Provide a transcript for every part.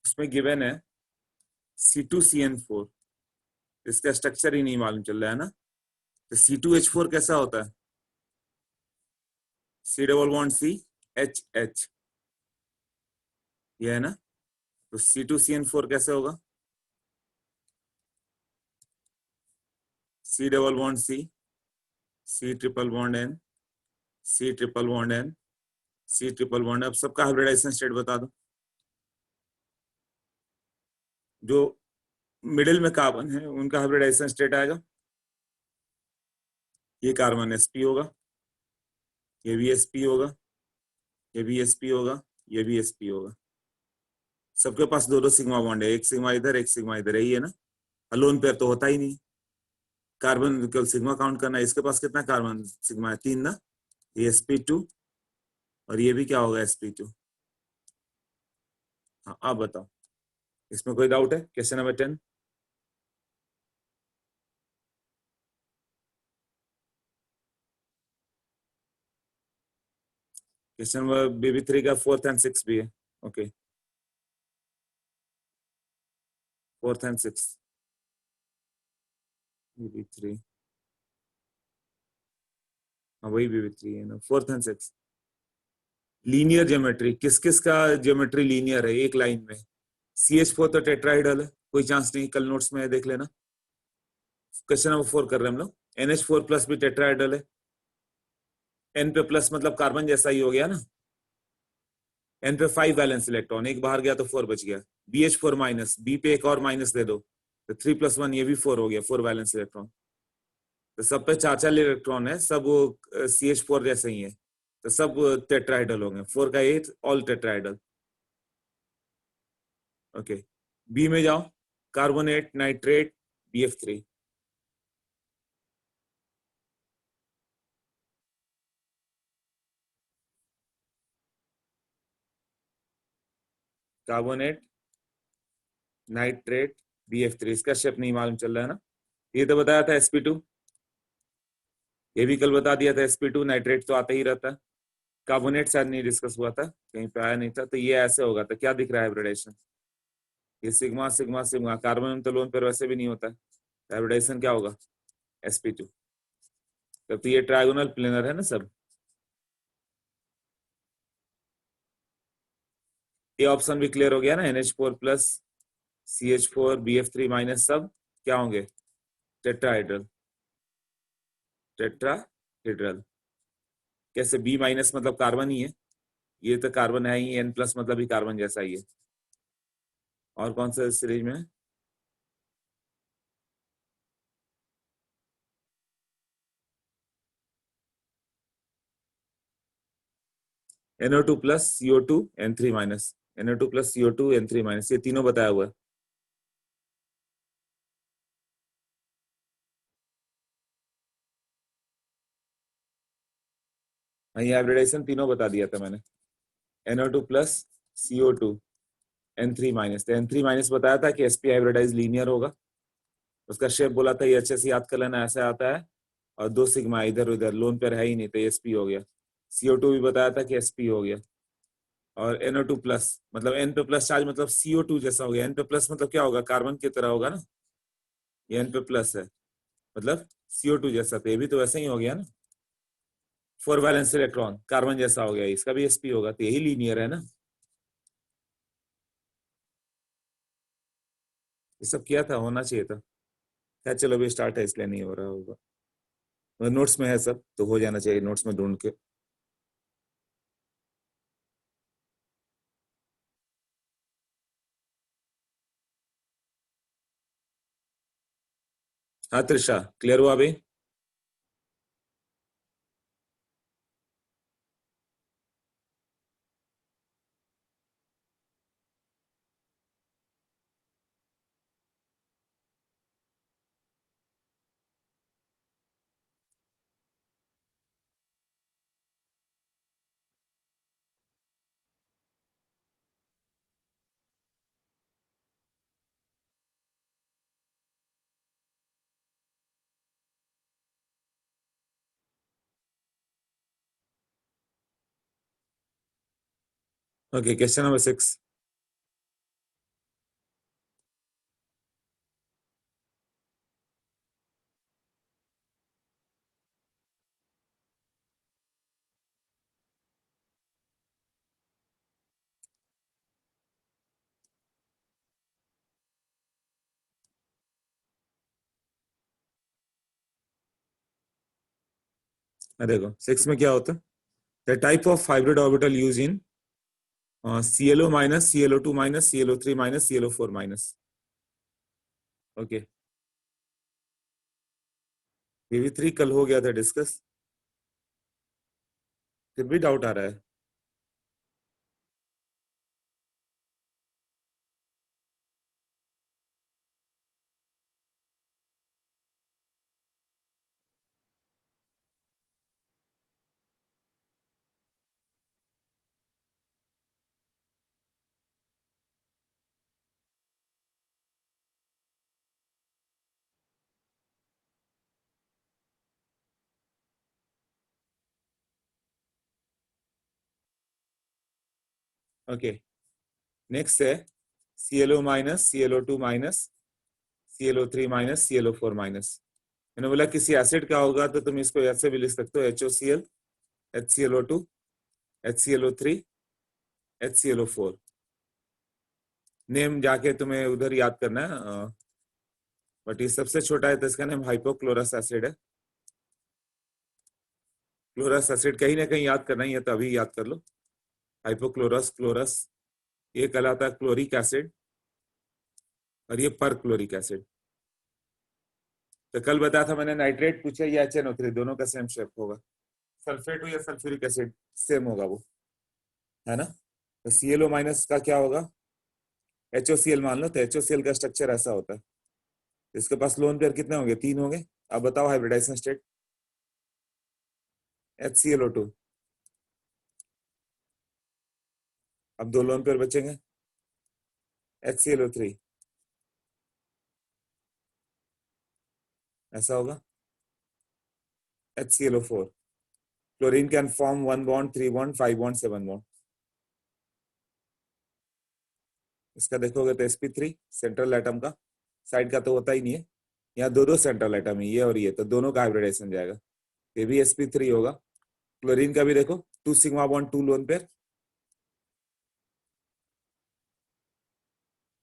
उसमें गिवन है C2CN4, इसका स्ट्रक्चर ही नहीं मालूम चल रहा है ना। तो C2H4 कैसा होता है? C डबल बॉन्ड CH, ये है ना। तो C2CN4 कैसे होगा? C double bond C triple bond N, C triple bond N, C triple bond. अब सबका हाइब्रिडाइजेशन स्टेट बता दो। जो मिडिल में कार्बन है उनका हाइब्रिडाइजेशन स्टेट आएगा, ये कार्बन sp होगा, ये भी sp होगा, ये भी sp होगा, ये भी sp होगा। सबके पास दो दो सिग्मा बॉन्ड है, एक सिग्मा इधर एक सिग्मा इधर, यही है ना। अलोन पेयर तो होता ही नहीं, कार्बन केवल सिग्मा काउंट करना है। इसके पास कितना कार्बन सिग्मा है? 3 ना। ये sp2 और ये भी क्या होगा? sp2। हाँ आप बताओ, इसमें कोई डाउट है? Question number 10। Question number BB3 का 4th and 6th भी है। Okay, 4th and 6th BB3, हाँ वही BB3 है ना। 4th and 6th linear geometry, किस किस का ज्योमेट्री लीनियर है एक लाइन में? CH4 तो टेट्राइडल है, कोई चांस नहीं, कल नोट्स में है, देख लेना। क्वेश्चन नंबर 4 कर रहे हैं हम लोग। NH4 प्लस भी टेट्राइडल है। N पे प्लस मतलब कार्बन जैसा ही हो गया ना। N पे 5 वैलेंस इलेक्ट्रॉन, एक बाहर गया तो 4 बच गया। BH4 माइनस, B पे एक और माइनस दे दो तो 3 + 1 ये भी 4 हो गया, 4 वैलेंस इलेक्ट्रॉन। तो सब पे 4 इलेक्ट्रॉन है, सब CH4 जैसे ही है, तो सब टेट्राइडल होंगे। 4 का 8 ऑल टेट्राइडल। ओके, बी में जाओ, carbonate, nitrate, BF3। Carbonate, nitrate, BF3, इसका शेप नहीं मालूम चल रहा है ना। ये तो बताया था sp2, ये भी कल बता दिया था sp2। नाइट्रेट तो आता ही रहता है। कार्बोनेट शायद नहीं डिस्कस हुआ था, कहीं पे आया नहीं था। तो ये ऐसे होगा, तो क्या दिख रहा है हाइब्रिडेशन? ये सिग्मा सिग्मा सिग्मा, कार्बन में तो लोन पेयर वैसे भी नहीं होता है। हाइब्रिडेशन क्या होगा? sp2। तब तो ये ट्रायगोनल प्लेनर है ना सब। ये ऑप्शन भी क्लियर हो गया ना। NH4 plus CH4 BF3 minus सब क्या होंगे? Tetrahedral, tetrahedral. कैसे? B माइनस मतलब कार्बन ही है, ये तो कार्बन है ही। N प्लस मतलब भी कार्बन जैसा ही है। और कौन सा सीरीज में है? NO2 plus CO2 N3 minus, NO2 plus CO2 N3 minus, ये तीनों बताया हुआ है। ये हाइब्रिडेशन तीनों बता दिया था मैंने। NO2 plus CO2 N3 minus, तो N3 माइनस बताया था कि sp हाइब्रिडाइज लीनियर होगा। उसका शेप बोला था, ये अच्छे से याद कर लेना, ऐसे आता है और 2 सिग्मा इधर उधर, लोन पेयर है ही नहीं, तो sp हो गया। CO2 भी बताया था कि sp हो गया। और NO2 प्लस मतलब N पे प्लस चार्ज मतलब CO2 जैसा हो गया। N पे प्लस मतलब क्या होगा? कार्बन की तरह होगा ना। ये N पे प्लस है मतलब CO2 जैसा, तो ये भी तो वैसा ही हो गया ना। 4 वैलेंस इलेक्ट्रॉन कार्बन जैसा हो गया, इसका भी sp होगा, तो यही लीनियर है ना। ये सब किया था, होना चाहिए था। क्या, चलो अभी स्टार्ट है इसलिए नहीं हो रहा होगा। नोट्स में है सब, तो हो जाना चाहिए नोट्स में ढूंढ के। हाँ त्रिशा, क्लियर हुआ अभी? Okay, question number 6। देखो 6 में क्या होता है, the type of hybrid orbital use in ClO minus, ClO2 minus, ClO3 minus, ClO4 minus. Okay, Pb3 कल हो गया था डिस्कस, फिर भी डाउट आ रहा है। ओके, नेक्स्ट है ClO minus, ClO2 minus, ClO3 minus, ClO4 minus. मैंने बोला किसी एसिड का होगा तो तुम इसको ऐसे भी लिख सकते हो, HOCl, HClO2, HClO3, HClO4। Name जाके तुम्हें उधर याद करना है, बट ये सबसे छोटा है तो इसका नाम हाइपोक्लोरस एसिड है। क्लोरस एसिड कहीं ना कहीं याद करना ही है तो अभी याद कर लो। हाइपोक्लोरस, क्लोरस, ये कहलाता है क्लोरिक एसिड, और ये पर क्लोरिक एसिड। तो कल बताया था मैंने, नाइट्रेट पूछा या HNO3, दोनों का सेम शेप होगा। सल्फेट हो या सल्फ्यूरिक एसिड, सेम होगा वो, है ना। तो ClO माइनस का क्या होगा, HOCl मान लो, तो HOCl का स्ट्रक्चर ऐसा होता है। तो इसके पास लोन पेयर कितने होंगे, 3 होंगे। अब बताओ हाइब्रिडाइजेशन स्टेट। HClO2, अब 2 लोन पेयर बचेंगे। HClO3 ऐसा होगा। HClO4, chlorine can form 1 bond, 3 bond, 5 bond, 7 bond. इसका देखोगे तो sp3 सेंट्रल एटम का, साइड का तो होता ही नहीं है। यहाँ दो दो सेंट्रल एटम है, ये और ये, तो दोनों का हाइब्रिडाइजेशन जाएगा। ये भी sp3 होगा। क्लोरीन का भी देखो, 2 सिग्मा बॉन्ड, 2 लोन पेयर,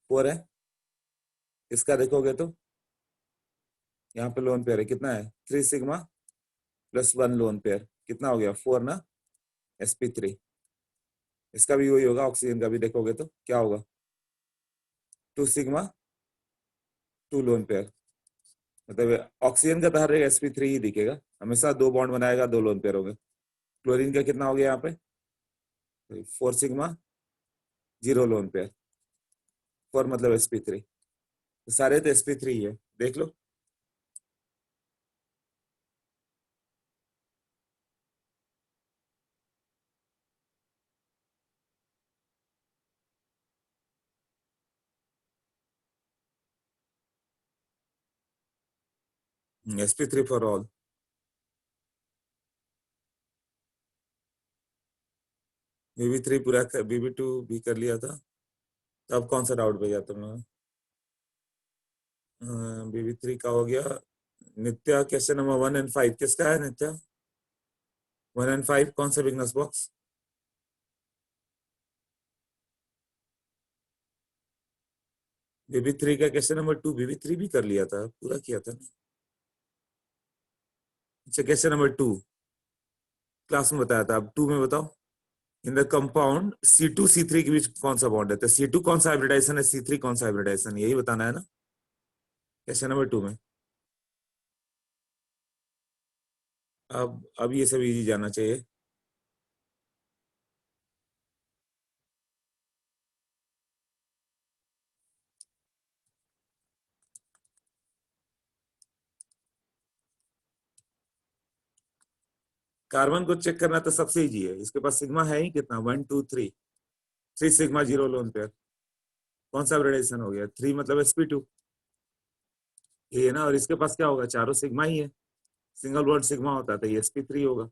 4 है। इसका देखोगे तो यहाँ पे लोन पेयर है, कितना है, 3 सिग्मा प्लस 1 लोन पेयर, कितना हो गया, 4 ना, sp3। इसका भी वही होगा, ऑक्सीजन का भी देखोगे तो क्या होगा, 2 सिग्मा, 2 लोन पेयर। मतलब ऑक्सीजन का तो हर एक sp3 ही दिखेगा, हमेशा 2 बॉन्ड बनाएगा, 2 लोन पेयर होंगे। क्लोरीन का कितना हो गया यहाँ पे, 4 सिग्मा, 0 लोन पेयर, 4 मतलब sp3। तो सारे तो sp3 ही है, देख लो। sp3 for all. BB3 पूरा, BB2 भी कर लिया था। तो अब कौन सा डाउट भेजा तुमने, BB3 का हो गया। नित्या क्वेश्चन नंबर 1 और 5 किसका है, नित्या 1 और 5 कौन सा बिगनर्स बॉक्स। BB3 का क्वेश्चन नंबर 2, BB3 भी कर लिया था, पूरा किया था ना। अच्छा, क्वेश्चन नंबर 2 क्लास में बताया था, अब 2 में बताओ। In the compound C2 C3 के बीच कौन सा बॉन्ड है, तो C2 कौन सा हाइब्रिडाइजेशन है, C3 कौन सा हाइब्रिडाइजेशन, यही बताना है ना क्वेश्चन नंबर 2 में। अब ये सब इजी जाना चाहिए। कार्बन को चेक करना तो सबसे इजी है, इसके पास सिग्मा है ही कितना, 1 2 3, 3 सिग्मा 0 लोन पेयर। कौन सा हाइब्रिडाइजेशन हो गया, 3 मतलब sp2, ये है ना। और इसके पास क्या होगा, चारों सिग्मा ही है, सिंगल बॉन्ड सिग्मा होता है, तो ये sp3 होगा।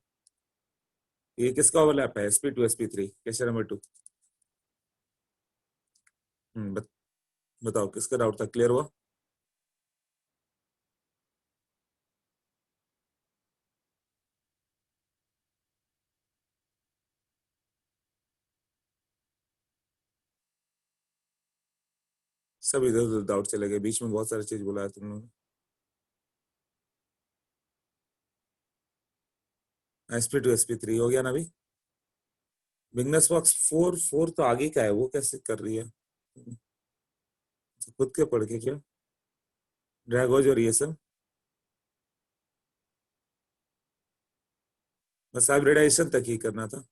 ये किसका ओवरलैप है, sp2 sp3, क्वेश्चन नंबर 2। बताओ किसका डाउट था, क्लियर हुआ। सब इधर उधर डाउट चले गए, बीच में बहुत सारी चीज बोला है तुमने। sp2 sp3 हो गया ना अभी। बिगनर्स बॉक्स 4 4 तो आगे का है, वो कैसे कर रही है? खुद के पढ़ के क्या ड्रैगोज और ये सब, बस हाइब्रिडाइजेशन तक ही करना था।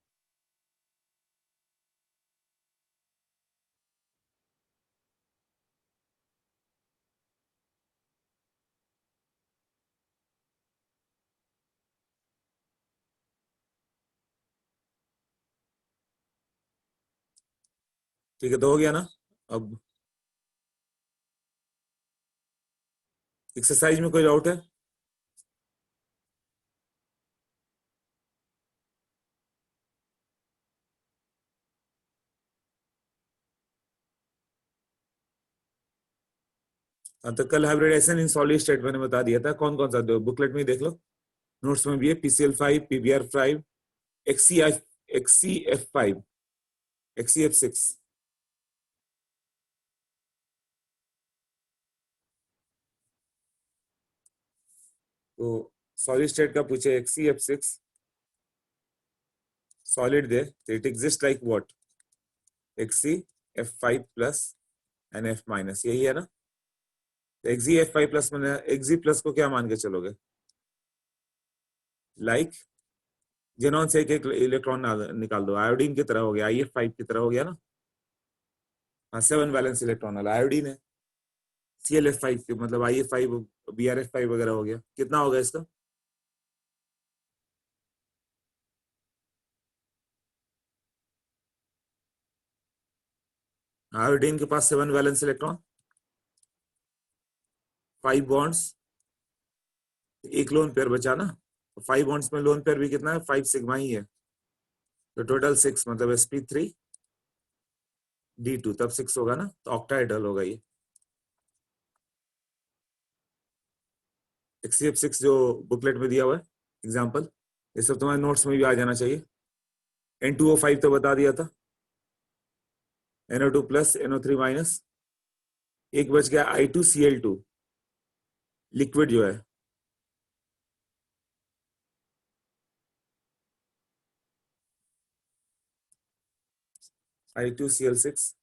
ठीक है, तो हो गया ना। अब एक्सरसाइज में कोई डाउट है? हाँ, तो कल हाइब्रिडाइजेशन इन सॉलिड स्टेट मैंने बता दिया था, कौन कौन सा, दो बुकलेट में ही देख लो, नोट्स में भी है। PCl5, PBr5, XCF, XCF5, XCF6। तो सॉलिड स्टेट का पूछे XCF6 सॉलिड दे तो it exist like what, XCF5 plus and F minus, यही है ना। तो XCF5 प्लस मैंने XC प्लस को क्या मान के चलोगे, लाइक जेनॉन से एक एक इलेक्ट्रॉन निकाल दो, आयोडीन की तरह हो गया, IF5 की तरह हो गया ना। हाँ, 7 वैलेंस इलेक्ट्रॉन वाला आयोडीन है। ClF5 के मतलब IF5, BrF5 वगैरह हो गया, कितना होगा इसका? आयोडीन के पास 7 वैलेंस इलेक्ट्रॉन, 5 बॉन्ड्स, एक लोन पेयर बचा ना। तो 5 बॉन्ड्स में लोन पेयर भी कितना है, 5 सिग्मा ही है। तो टोटल 6, मतलब sp3d2, तब 6 होगा ना, तो ऑक्टाहेड्रल होगा ये। XCF6 जो बुकलेट में दिया हुआ है एग्जाम्पल, ये सब तुम्हारे नोट्स में भी आ जाना चाहिए। N2O5 तो बता दिया था, NO2 प्लस NO3 माइनस, एक बच गया I2Cl2 लिक्विड जो है। I2Cl6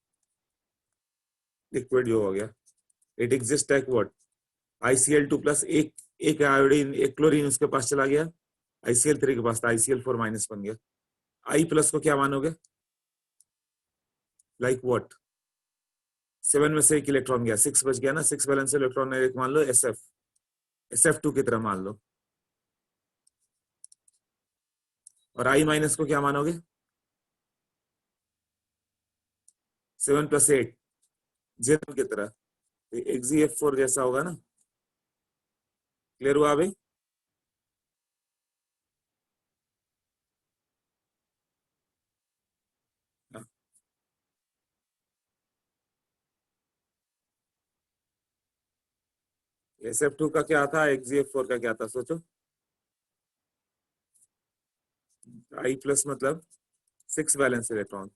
लिक्विड जो हो गया, it exist like what, ICl2 plus, एक एक आयोडीन एक क्लोरीन उसके पास चला गया, ICl3 के पास था, ICl4 माइनस बन गया। I प्लस को क्या मानोगे, लाइक व्हाट, 7 में से एक इलेक्ट्रॉन गया, 6 बच गया ना, 6 वैलेंस इलेक्ट्रॉन एक मान लो SF2 की तरह मान लो। और I माइनस को क्या मानोगे, 7 प्लस 8 जेरन की तरह, XeF4 जैसा होगा ना। क्लियर हुआ भाई? SF2 का क्या था, XeF4 का क्या था, सोचो। I प्लस मतलब 6 वैलेंस इलेक्ट्रॉन,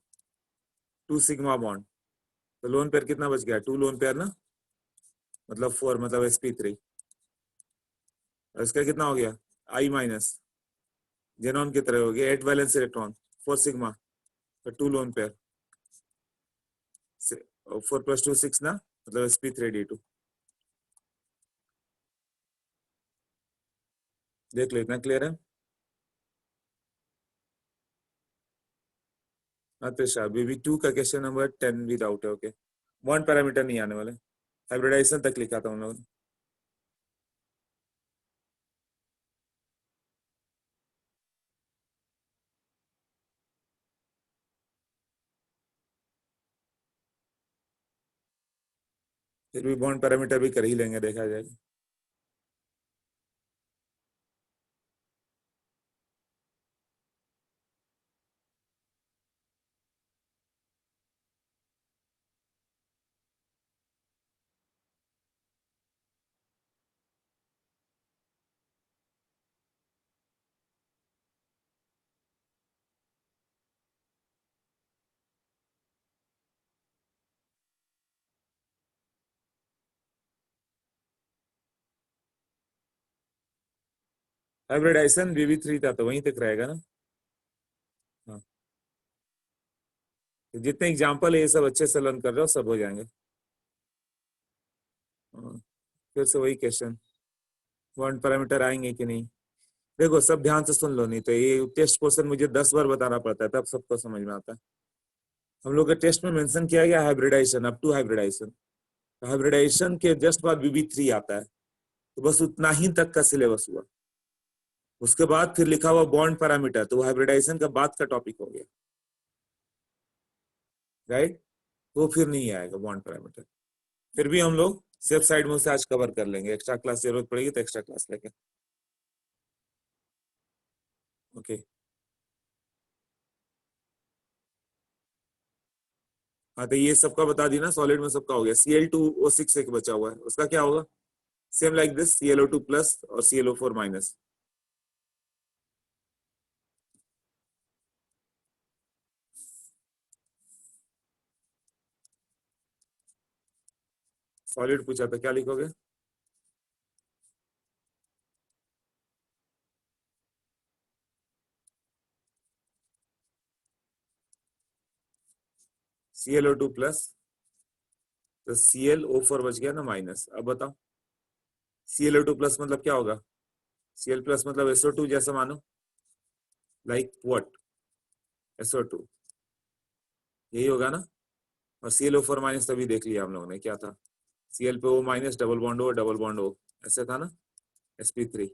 2 सिग्मा बॉन्ड, तो लोन पेयर कितना बच गया, 2 लोन पेयर ना, मतलब 4, मतलब sp3। और इसका कितना हो गया, I माइनस, जेनॉन की तरह हो गया, 8 वैलेंस इलेक्ट्रॉन, 4 सिग्मा, तो 2 लोन पेयर, 4 + 2 6 ना, मतलब sp3d2। देख लो, इतना क्लियर है। हाँ, तो BB2 का क्वेश्चन नंबर 10 विदाउट है, ओके। वन पैरामीटर नहीं आने वाले, हाइब्रिडाइजेशन तक लिखा था उन लोगों ने। फिर भी बॉन्ड पैरामीटर भी कर ही लेंगे, देखा जाएगा। हाइब्रिडाइजेशन VV3 था तो वहीं तक रहेगा ना। हाँ, तो जितने एग्जाम्पल है ये सब अच्छे से लर्न कर रहे हो सब हो जाएंगे। हाँ, फिर से वही क्वेश्चन, वन पैरामीटर आएंगे कि नहीं। देखो सब ध्यान से सुन लो, नहीं तो ये टेस्ट क्वेश्चन मुझे 10 बार बताना पड़ता है तब सबको समझ में आता है। हम लोग के टेस्ट में मेंशन किया गया hybridization, up to hybridization. Hybridization के जस्ट बाद VV3 आता है, तो बस उतना ही तक का सिलेबस हुआ। उसके बाद फिर लिखा हुआ बॉन्ड पैरामीटर, तो हाइब्रिडाइजेशन का बाद का टॉपिक हो गया, राइट। तो फिर नहीं आएगा बॉन्ड पैरामीटर। फिर भी हम लोग सेफ साइड में उसे आज कवर कर लेंगे, एक्स्ट्रा क्लास जरूरत पड़ेगी तो एक्स्ट्रा क्लास लेके। ओके। हाँ तो ये सबका बता दी ना, सॉलिड में सबका हो गया। Cl2O6 एक बचा हुआ है, उसका क्या होगा? Same like this, ClO2 plus और ClO4 माइनस। सॉलिड पूछा था, क्या लिखोगे? ClO2 प्लस, तो ClO4 बच गया ना माइनस। अब बताओ ClO2 प्लस मतलब क्या होगा? Cl प्लस मतलब SO2 जैसा मानो, लाइक व्हाट, SO2 यही होगा ना। और ClO4 माइनस तभी देख लिया हम लोगों ने क्या था, Cl पे O minus, double bond O, double bond O, ऐसे था ना, sp3।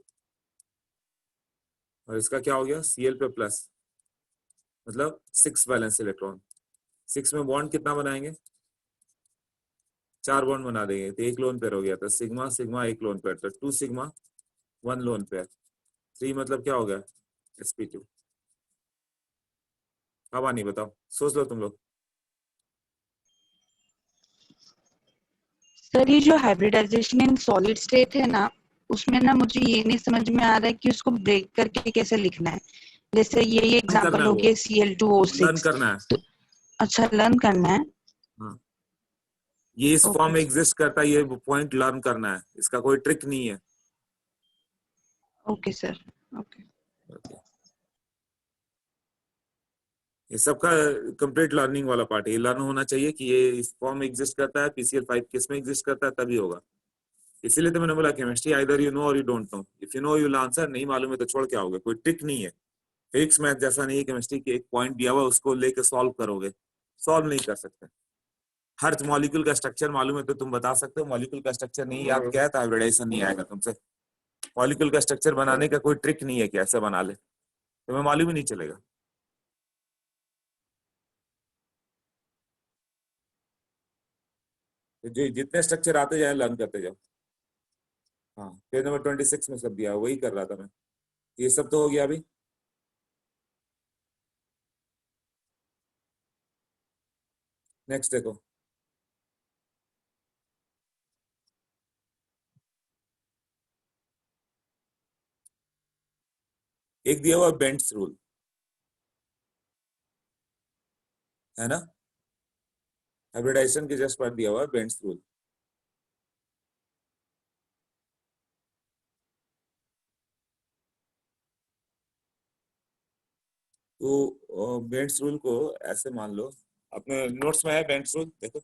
और इसका क्या हो गया, Cl पे प्लस मतलब 6 वैलेंस इलेक्ट्रॉन। 6 में बॉन्ड कितना बनाएंगे? 4 बॉन्ड बना देंगे, तो एक लोन पेयर हो गया था, सिग्मा सिग्मा एक लोन पेयर, तो 2 सिग्मा 1 लोन पेयर। 3 मतलब क्या हो गया, sp2। अब नहीं बताओ, सोच लो तुम लोग। सर ये जो हाइब्रिडाइजेशन इन सॉलिड स्टेट है ना, उसमें ना मुझे ये नहीं समझ में आ रहा है कि उसको ब्रेक करके कैसे लिखना है। जैसे ये लर्न करना एग्जांपल है हो वो, गया लर्न Cl2O6, करना है। तो अच्छा लर्न करना है। हाँ, ये इस फॉर्म ओके में एग्जिस्ट करता है, ये पॉइंट लर्न करना है, इसका कोई ट्रिक नहीं है। Okay sir, okay. Okay. ये सबका कंप्लीट लर्निंग वाला पार्ट है, ये लर्न होना चाहिए कि ये इस फॉर्म में एग्जिस्ट करता है, PCl5 किस में एग्जिस्ट करता है, तभी होगा। इसीलिए तो मैंने बोला केमिस्ट्री आइदर यू नो और you don't know. If you know you will answer, नहीं मालूम है तो छोड़ के आओगे, कोई ट्रिक नहीं है। फिजिक्स मैथ जैसा नहीं है, केमिस्ट्री की एक पॉइंट दिया हुआ उसको लेके सॉल्व करोगे, सॉल्व नहीं कर सकते। हर मॉलिक्यूल का स्ट्रक्चर मालूम है तो तुम बता सकते हो, मॉलिक्यूल का स्ट्रक्चर नहीं याद क्या है तो हाइब्रिडाइजेशन नहीं आएगा तुमसे। मॉलिक्यूल का स्ट्रक्चर बनाने का कोई ट्रिक नहीं है कि ऐसे बना ले, तुम्हें मालूम ही नहीं चलेगा। तो जो जितने स्ट्रक्चर आते जाए लर्न करते जाओ। हाँ, पेज नंबर 26 में सब दिया, वही कर रहा था मैं। ये सब तो हो गया अभी। नेक्स्ट देखो, एक दिया हुआ बेंट्स रूल, है ना। हाइब्रिडाइजेशन के जस्ट बाद दिया हुआ बेंट्स रूल। तो बेंट्स रूल को ऐसे मान लो, अपने नोट्स में है बेंट्स रूल, देखो।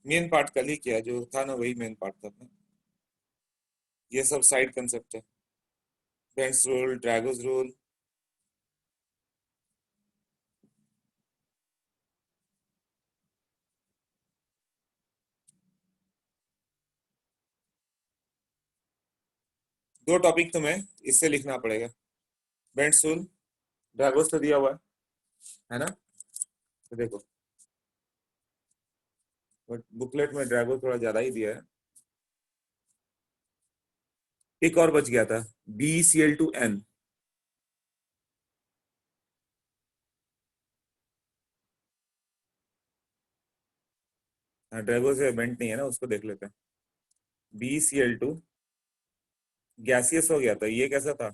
मेन पार्ट कल ही किया, जो था ना वही मेन पार्ट था अपना। ये सब साइड कंसेप्ट है, बेंट्स रूल, ड्रैगोस रूल। दो टॉपिक तुम्हें इससे लिखना पड़ेगा, बेंट्स रूल, ड्रैगोस तो दिया हुआ है ना। तो देखो, बट बुकलेट में ड्रैगो थोड़ा ज्यादा ही दिया है। एक और बच गया था, BeCl2n। हाँ, ड्रैगो से बेंट नहीं है ना, उसको देख लेते हैं। BeCl2 गैसियस हो गया था, ये कैसा था,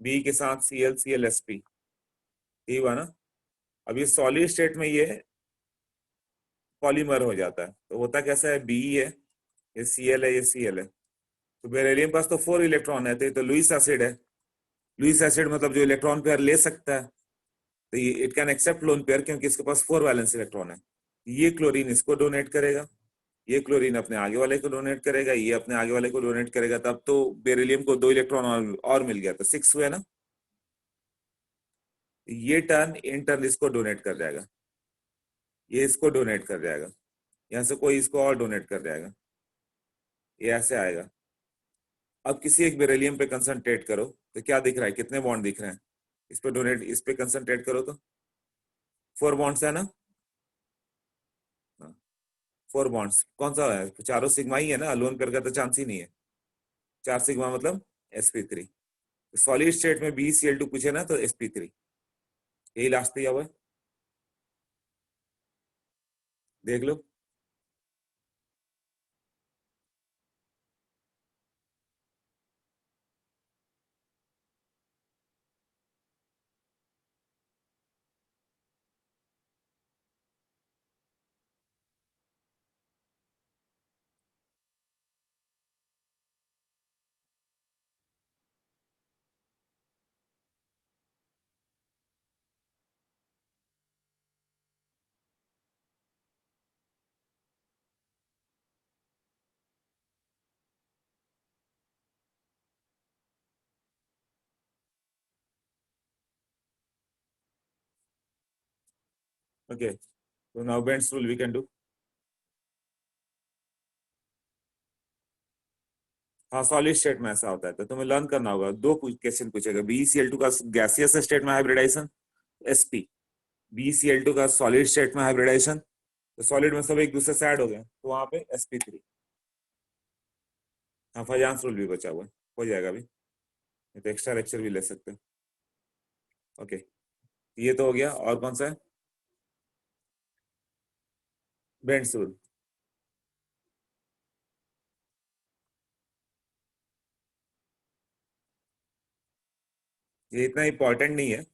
बी के साथ ClClSp, यही हुआ ना। अब ये सॉलिड स्टेट में ये पॉलीमर हो जाता है, तो होता कैसा है, बी है, ये Cl है, ये Cl है, तो बेरिलियम पास तो 4 इलेक्ट्रॉन है, तो ये तो लुईस एसिड है। लुईस एसिड मतलब जो इलेक्ट्रॉन पेयर ले सकता है, तो ये it can accept lone pair क्योंकि इसके पास 4 वैलेंस इलेक्ट्रॉन है। ये क्लोरीन इसको डोनेट करेगा, ये क्लोरीन अपने आगे वाले को डोनेट करेगा, ये अपने आगे वाले को डोनेट करेगा, तब तो बेरिलियम को 2 इलेक्ट्रॉन और मिल गया, तो 6 हुए ना। ये टर्न इन टर्न इसको डोनेट कर जाएगा, ये इसको डोनेट कर जाएगा, यहाँ से कोई इसको और डोनेट कर जाएगा, ये ऐसे आएगा। अब किसी एक बेरिलियम पे कंसंट्रेट करो तो क्या दिख रहा है, कितने बॉन्ड दिख रहे हैं, इस पे डोनेट, इस पे कंसंट्रेट करो तो 4 बॉन्ड्स है ना, 4 बॉन्ड्स, कौन सा है, चारों सिग्मा ही है ना, लोन पेयर का तो चांस ही नहीं है। 4 सिग्मा मतलब sp3, सॉलिड स्टेट में BeCl2 पूछे ना तो sp3, यही लास्ट दिया हुआ है, देख लो। ओके, तो now Bent's rule we can do. हाँ, सॉलिड स्टेट में ऐसा होता है, तो तुम्हें लर्न करना होगा, दो क्वेश्चन पूछेगा, BeCl2 का गैसियस स्टेट में हाइब्रिडाइजेशन sp, BeCl2 का सॉलिड स्टेट में हाइब्रिडाइजेशन, तो सॉलिड में सब एक दूसरे से ऐड हो गए तो वहां पे sp3। हाँ, फजांस रूल भी बचा हुआ है, हो जाएगा अभी, नहीं तो एक्स्ट्रा लेक्चर भी ले सकते हैं। ओके, ये तो हो गया, और कौन सा है, बेंड्स रूल। ये इतना इंपॉर्टेंट नहीं है,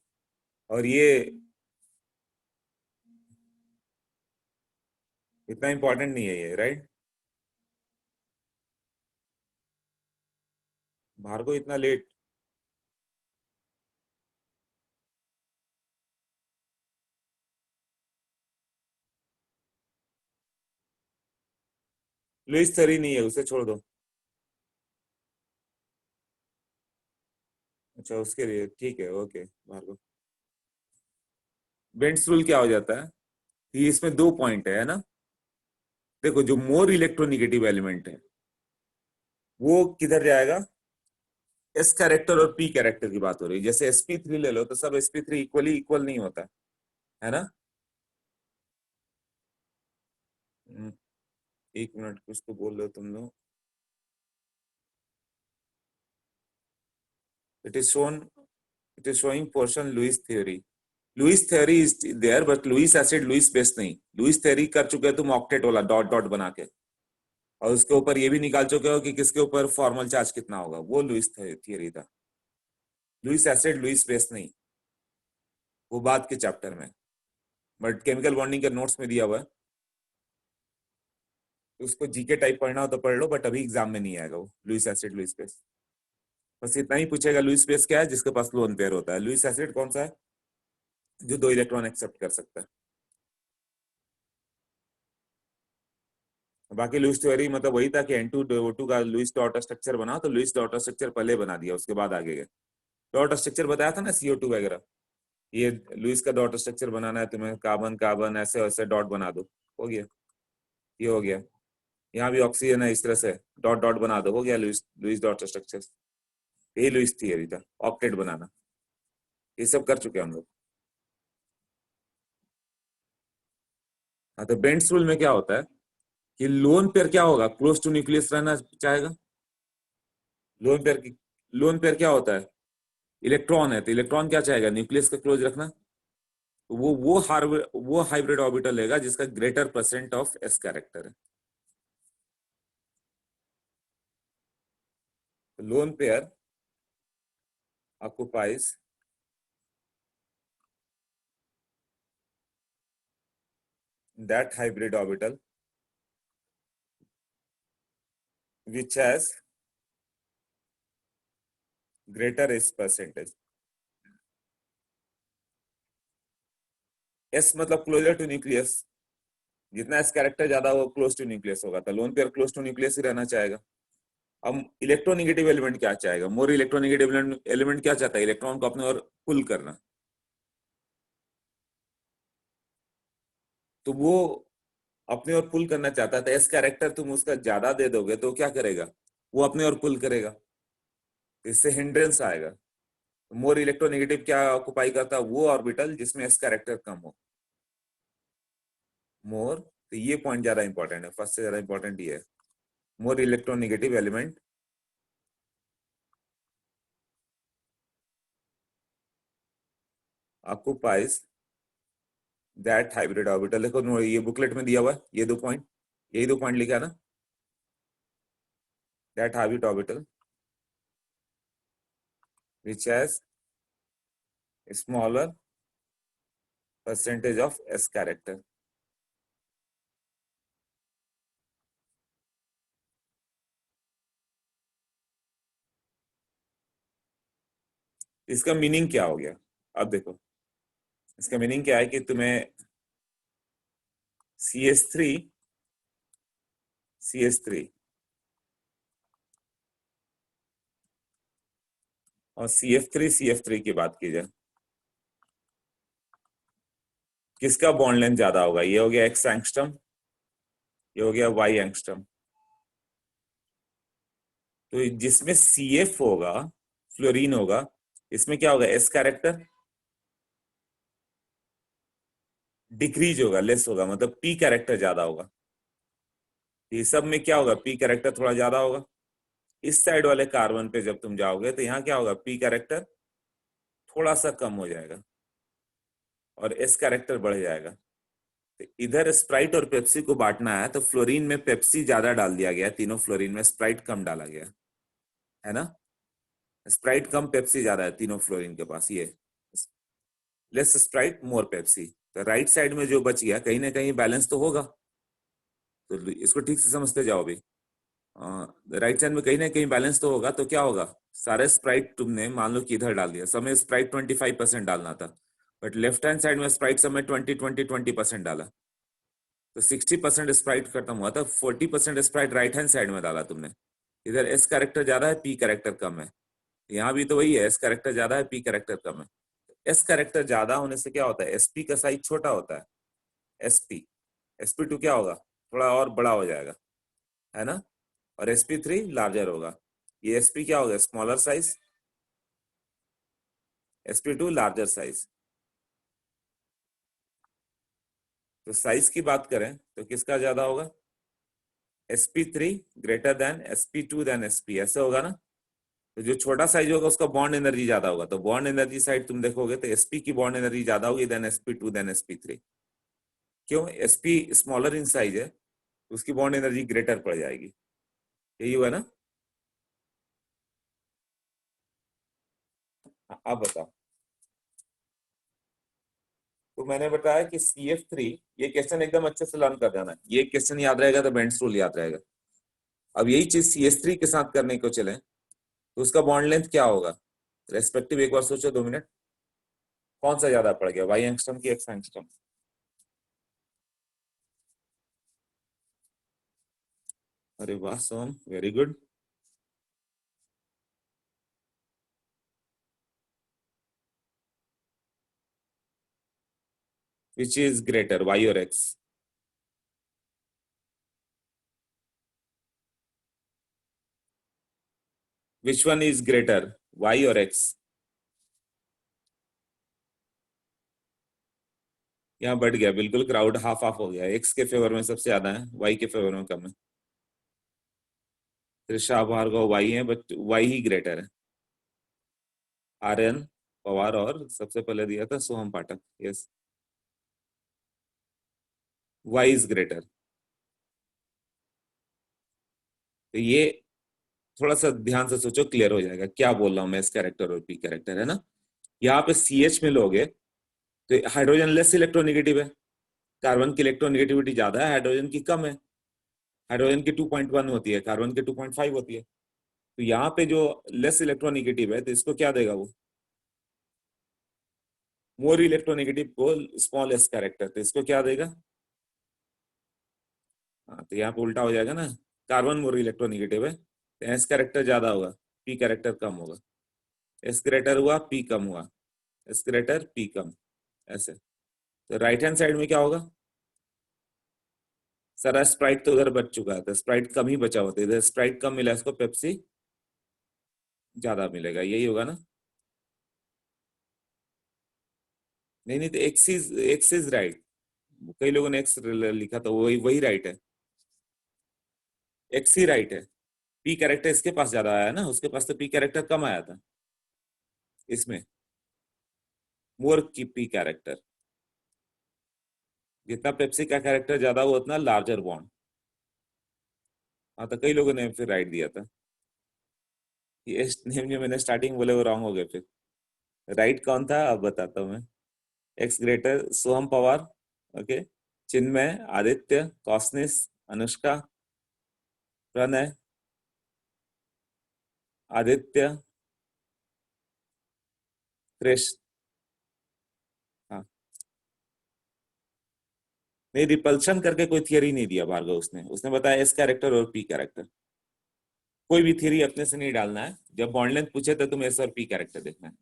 और ये इतना इंपॉर्टेंट नहीं है ये, राइट। बाहर को इतना लेट, लुईस थ्योरी नहीं है, उसे छोड़ दो। अच्छा, उसके लिए ठीक है, ओके, बाहर को। बेंड्स रूल क्या हो जाता है कि इसमें 2 पॉइंट है ना, देखो जो मोर इलेक्ट्रोनिगेटिव एलिमेंट है वो किधर जाएगा, एस कैरेक्टर और पी कैरेक्टर की बात हो रही है, जैसे sp3 ले लो तो सब sp3 इक्वली इक्वल नहीं होता है ना। हम्म, 1 मिनट, कुछ तो बोल रहे हो तुम लोग। It is shown, it is showing portion Lewis theory, Lewis theory is there but Lewis acid Lewis base नहीं, लुईस थ्योरी कर चुके हो तुम ऑक्टेट वाला डॉट डॉट बना के, और उसके ऊपर ये भी निकाल चुके हो कि किसके ऊपर फॉर्मल चार्ज कितना होगा, वो लुईस थ्योरी था। लुईस एसिड लुईस बेस नहीं, वो बाद के चैप्टर में, बट केमिकल बॉन्डिंग के नोट्स में दिया हुआ है, उसको जीके टाइप पढ़ना हो तो पढ़ लो, बट अभी एग्जाम में नहीं आएगा वो लुईस एसिड लुईस बेस। बस इतना ही पूछेगा, लुईस बेस क्या है, जिसके पास लोन पेयर होता है, लुईस एसिड कौन सा है, जो 2 इलेक्ट्रॉन एक्सेप्ट कर सकता है। बाकी लुईस थ्योरी मतलब वही था कि N2O2 का लुईस डॉट स्ट्रक्चर बनाओ, तो लुईस डॉट स्ट्रक्चर पहले बना दिया, उसके बाद आगे गए। डॉट स्ट्रक्चर बताया था ना, CO2 वगैरह, ये लुईस का डॉट स्ट्रक्चर बनाना है तुम्हें, कार्बन कार्बन ऐसे ऐसे डॉट बना दो, हो गया, ये हो गया। यहाँ भी ऑक्सीजन है, इस तरह से डॉट डॉट बना दो, हो गया लुईस लुईस डॉट स्ट्रक्चर। ये लुईस थियरी था, ऑक्टेट बनाना, ये सब कर चुके हैं हम लोग। हाँ, तो बेंड्स रूल में क्या होता है कि लोन पेयर क्या होगा, क्लोज टू न्यूक्लियस रहना चाहेगा। लोन पेयर की, लोन पेयर क्या होता है, इलेक्ट्रॉन है, तो इलेक्ट्रॉन क्या चाहेगा, न्यूक्लियस का क्लोज रखना, तो वो हाइब्रिड ऑर्बिटल लेगा जिसका greater percent of S character है। lone pair occupies that hybrid orbital which has greater s percentage. s मतलब क्लोजर टू न्यूक्लियस, जितना एस कैरेक्टर ज्यादा वो क्लोज टू न्यूक्लियस होगा, तो lone pair close to nucleus ही रहना चाहेगा। अब इलेक्ट्रोनेगेटिव एलिमेंट क्या चाहेगा? मोर इलेक्ट्रोनेगेटिव एलिमेंट क्या चाहता है? इलेक्ट्रॉन को अपने ओर पुल करना। तो वो अपने ओर पुल करना चाहता है, तो एस कैरेक्टर तुम उसका ज्यादा दे दोगे तो क्या करेगा? वो अपने ओर पुल करेगा, इससे हिंड्रेंस आएगा। मोर इलेक्ट्रोनेगेटिव क्या ऑक्युपाई करता है? वो ऑर्बिटल जिसमें एस कैरेक्टर कम हो। मोर, तो ये पॉइंट ज्यादा इंपॉर्टेंट है, फर्स्ट से ज्यादा इंपॉर्टेंट ये है। More electronegative element occupies that hybrid orbital। देखो ये बुकलेट में दिया हुआ है, ये 2 पॉइंट, यही 2 पॉइंट लिखा है ना, that hybrid orbital which has a smaller percentage of s character। इसका मीनिंग क्या हो गया? अब देखो इसका मीनिंग क्या है कि तुम्हें CH3 और CF3 की बात की जाए, किसका बॉन्ड लेंथ ज्यादा होगा? ये हो गया x एंगस्ट्रम, ये हो गया y एंगस्ट्रम। तो जिसमें CF होगा, फ्लोरीन होगा, इसमें क्या होगा? s कैरेक्टर डिक्रीज होगा, लेस होगा, मतलब p कैरेक्टर ज्यादा होगा। ये सब में क्या होगा? p कैरेक्टर थोड़ा ज्यादा होगा। इस साइड वाले कार्बन पे जब तुम जाओगे तो यहाँ क्या होगा? p कैरेक्टर थोड़ा सा कम हो जाएगा और s कैरेक्टर बढ़ जाएगा। तो इधर स्प्राइट और पेप्सी को बांटना है, तो फ्लोरीन में पेप्सी ज्यादा डाल दिया गया, तीनों फ्लोरीन में स्प्राइट कम डाला गया है ना। स्प्राइट कम पेप्सी ज्यादा है तीनों फ्लोरीन के पास, ये लेस स्प्राइट मोर पेप्सी। तो राइट साइड में जो बच गया कहीं ना कहीं बैलेंस तो होगा, तो इसको ठीक से समझते जाओ अभी। राइट साइड में कहीं ना कहीं बैलेंस तो होगा, तो क्या होगा? सारे स्प्राइट तुमने मान लो कि इधर डाल दिया, सब में स्प्राइट 25% डालना था, बट लेफ्ट हैंड साइड में स्प्राइट सब में 20% डाला, तो 60% स्प्राइट खत्म हुआ था, 40% स्प्राइट राइट हैंड साइड में डाला तुमने। इधर एस कैरेक्टर ज्यादा है, पी कैरेक्टर कम है। यहाँ भी तो वही है, एस कैरेक्टर ज्यादा है, पी कैरेक्टर कम है। एस कैरेक्टर ज्यादा होने से क्या होता है? एसपी का साइज छोटा होता है। एसपी sp2 क्या होगा? थोड़ा और बड़ा हो जाएगा, है ना। और sp3 लार्जर होगा। ये sp क्या होगा? Smaller size, sp2 larger size. तो साइज की बात करें तो किसका ज्यादा होगा? sp3 greater than sp2 then sp, ऐसे होगा ना। तो जो छोटा साइज होगा उसका बॉन्ड एनर्जी ज्यादा होगा, तो बॉन्ड एनर्जी साइड तुम देखोगे तो sp की बॉन्ड एनर्जी ज्यादा होगी देन sp2 देन sp3। क्यों? sp स्मॉलर इन साइज है, उसकी बॉन्ड एनर्जी ग्रेटर पड़ जाएगी। यही हुआ ना। अब बताओ। तो मैंने बताया कि CF3, ये क्वेश्चन एकदम अच्छे से लर्न कर जाना है, ये क्वेश्चन याद रहेगा तो बेंड्स रूल याद रहेगा। अब यही चीज CH3 के साथ करने को चले तो उसका बॉन्ड लेंथ क्या होगा? रेस्पेक्टिव एक बार सोचो, 2 मिनट। कौन सा ज्यादा पड़ गया, वाई एंगस्ट्रम की एक्स एंगस्ट्रम? अरे वाह Som, very good. Which is greater, Y और X? Which one is greater, Y और एक्स? यहाँ बढ़ गया, बिल्कुल क्राउड हाफ हाफ हो गया, एक्स के फेवर में सबसे ज्यादा है, वाई के फेवर में कम है। त्रिशा भार्गव वाई है, बट वाई ही ग्रेटर है। आर्यन पवार और सबसे पहले दिया था सोहम पाठक, यस, वाई इज ग्रेटर। तो ये थोड़ा सा ध्यान से सोचो, क्लियर हो जाएगा क्या बोल रहा हूँ मैं, एस कैरेक्टर और पी कैरेक्टर, है ना। यहाँ पे सी एच में लोगे तो हाइड्रोजन लेस इलेक्ट्रोनेगेटिव है, कार्बन की इलेक्ट्रोनेगेटिविटी ज्यादा है, हाइड्रोजन की कम है। हाइड्रोजन की 2.1 होती है, कार्बन की 2.5 होती है। तो यहाँ पे जो लेस इलेक्ट्रोनेगेटिव है तो इसको क्या देगा वो, मोर इलेक्ट्रोनेगेटिव को स्मॉल एस कैरेक्टर, तो इसको क्या देगा। हाँ, तो यहाँ पे उल्टा हो जाएगा ना, कार्बन मोर इलेक्ट्रोनेगेटिव है तो एस कैरेक्टर ज्यादा होगा, पी कैरेक्टर कम होगा। एस ग्रेटर हुआ, पी कम हुआ, एस ग्रेटर पी कम, ऐसे। तो राइट हैंड साइड में क्या होगा, सारा स्प्राइट तो उधर बच चुका है, तो स्प्राइट कम ही बचा होता है, इधर स्प्राइट कम मिला, इसको पेप्सी ज्यादा मिलेगा, यही होगा ना। नहीं नहीं, तो एक्स इज राइट, कई लोगों ने एक्स लिखा था, वही वही राइट है, एक्स ही राइट है। पी कैरेक्टर इसके पास ज्यादा आया ना, उसके पास तो पी कैरेक्टर कम आया था, इसमें मोर की पी कैरेक्टर, जितना पेप्सी का कैरेक्टर ज्यादा हुआ उतना लार्जर बॉन्ड। हाँ, तो कई लोगों ने फिर राइट दिया था, ये नेम जो मैंने स्टार्टिंग बोले वो रॉन्ग हो गए फिर। राइट कौन था अब बताता हूँ मैं। एक्स ग्रेटर सोहम पवार, ओके, चिन्मय, आदित्य, कॉस्निस, अनुष्का, प्रणय, आदित्य, क्रिश। हाँ, नहीं, रिपल्शन करके कोई थियरी नहीं दिया भार्गव, उसने उसने बताया एस कैरेक्टर और पी कैरेक्टर। कोई भी थियरी अपने से नहीं डालना है, जब बॉन्ड लेंथ पूछे तो तुम एस और पी कैरेक्टर देखना है।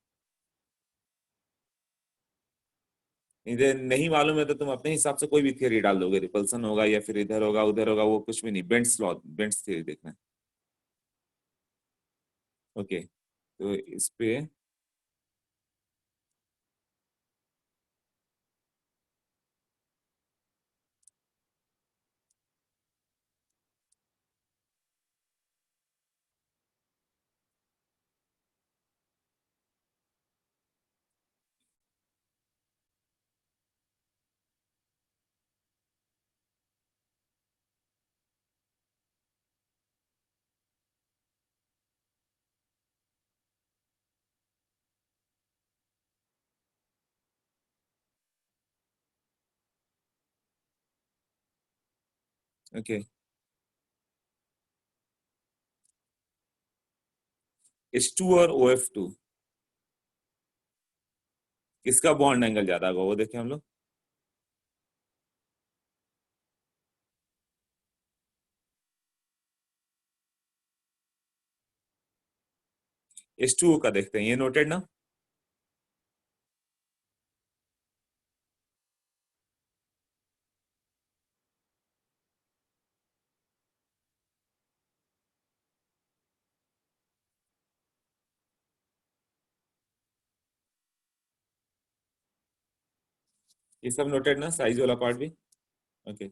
इधर नहीं मालूम है तो तुम अपने हिसाब से कोई भी थियरी डाल दोगे, रिपल्सन होगा या फिर इधर होगा उधर होगा, वो कुछ भी नहीं, बेंट्स लॉ, बेंट्स थियरी देखना है। ओके, तो इस पे ओके, H2 और OF2 किसका बॉन्ड एंगल ज्यादा होगा वो देखें हम लोग। H2O का देखते हैं, ये नोटेड ना। ये सब नोटेड ना, साइज वाला पार्ट भी। ओके,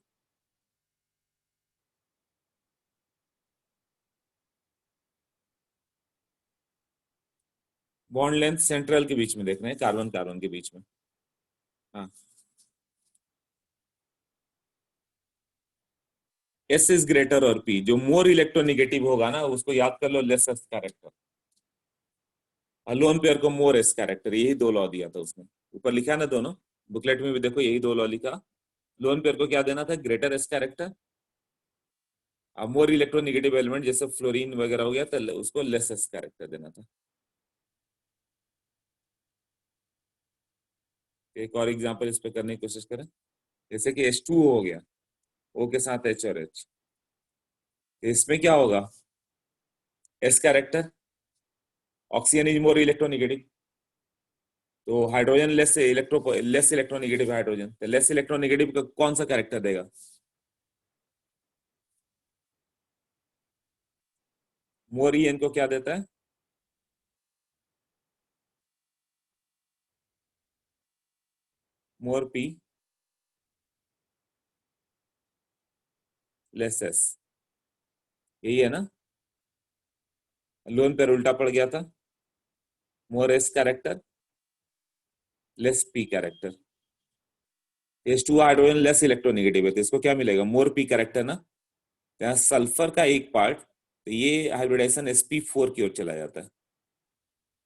बॉन्ड लेंथ सेंट्रल के बीच में देखना है, कार्बन कार्बन के बीच में। हाँ, एस इज ग्रेटर और पी, जो मोर इलेक्ट्रोनिगेटिव होगा ना उसको याद कर लो, less S character. Lone pair को मोर एस कैरेक्टर, यही दो लॉ दिया था उसने, ऊपर लिखा है ना दोनों, बुकलेट में भी देखो यही दो लॉ लिखा। लोन पेयर को क्या देना था, ग्रेटर एस कैरेक्टर। अब मोर इलेक्ट्रोनिगेटिव एलिमेंट जैसे फ्लोरीन वगैरह हो गया तो उसको लेस एस कैरेक्टर देना था। एक और एग्जांपल इस पे करने की कोशिश करें, जैसे कि H2O हो गया, O के साथ H और H, तो इसमें क्या होगा, S character, oxygen is more electronegative, तो हाइड्रोजन लेस इलेक्ट्रोनिगेटिव हाइड्रोजन, तो लेस इलेक्ट्रोनिगेटिव का कौन सा कैरेक्टर देगा, मोर ई इनको क्या देता है, मोर पी लेस एस, यही है ना। लोन पर उल्टा पड़ गया था, more S character less P character. H2 hydrogen less electronegative है तो इसको क्या मिलेगा, मोर पी कैरेक्टर ना। यहाँ सल्फर का एक पार्ट तो ये हाइब्रिडाइजेशन sp4 की ओर चला जाता है।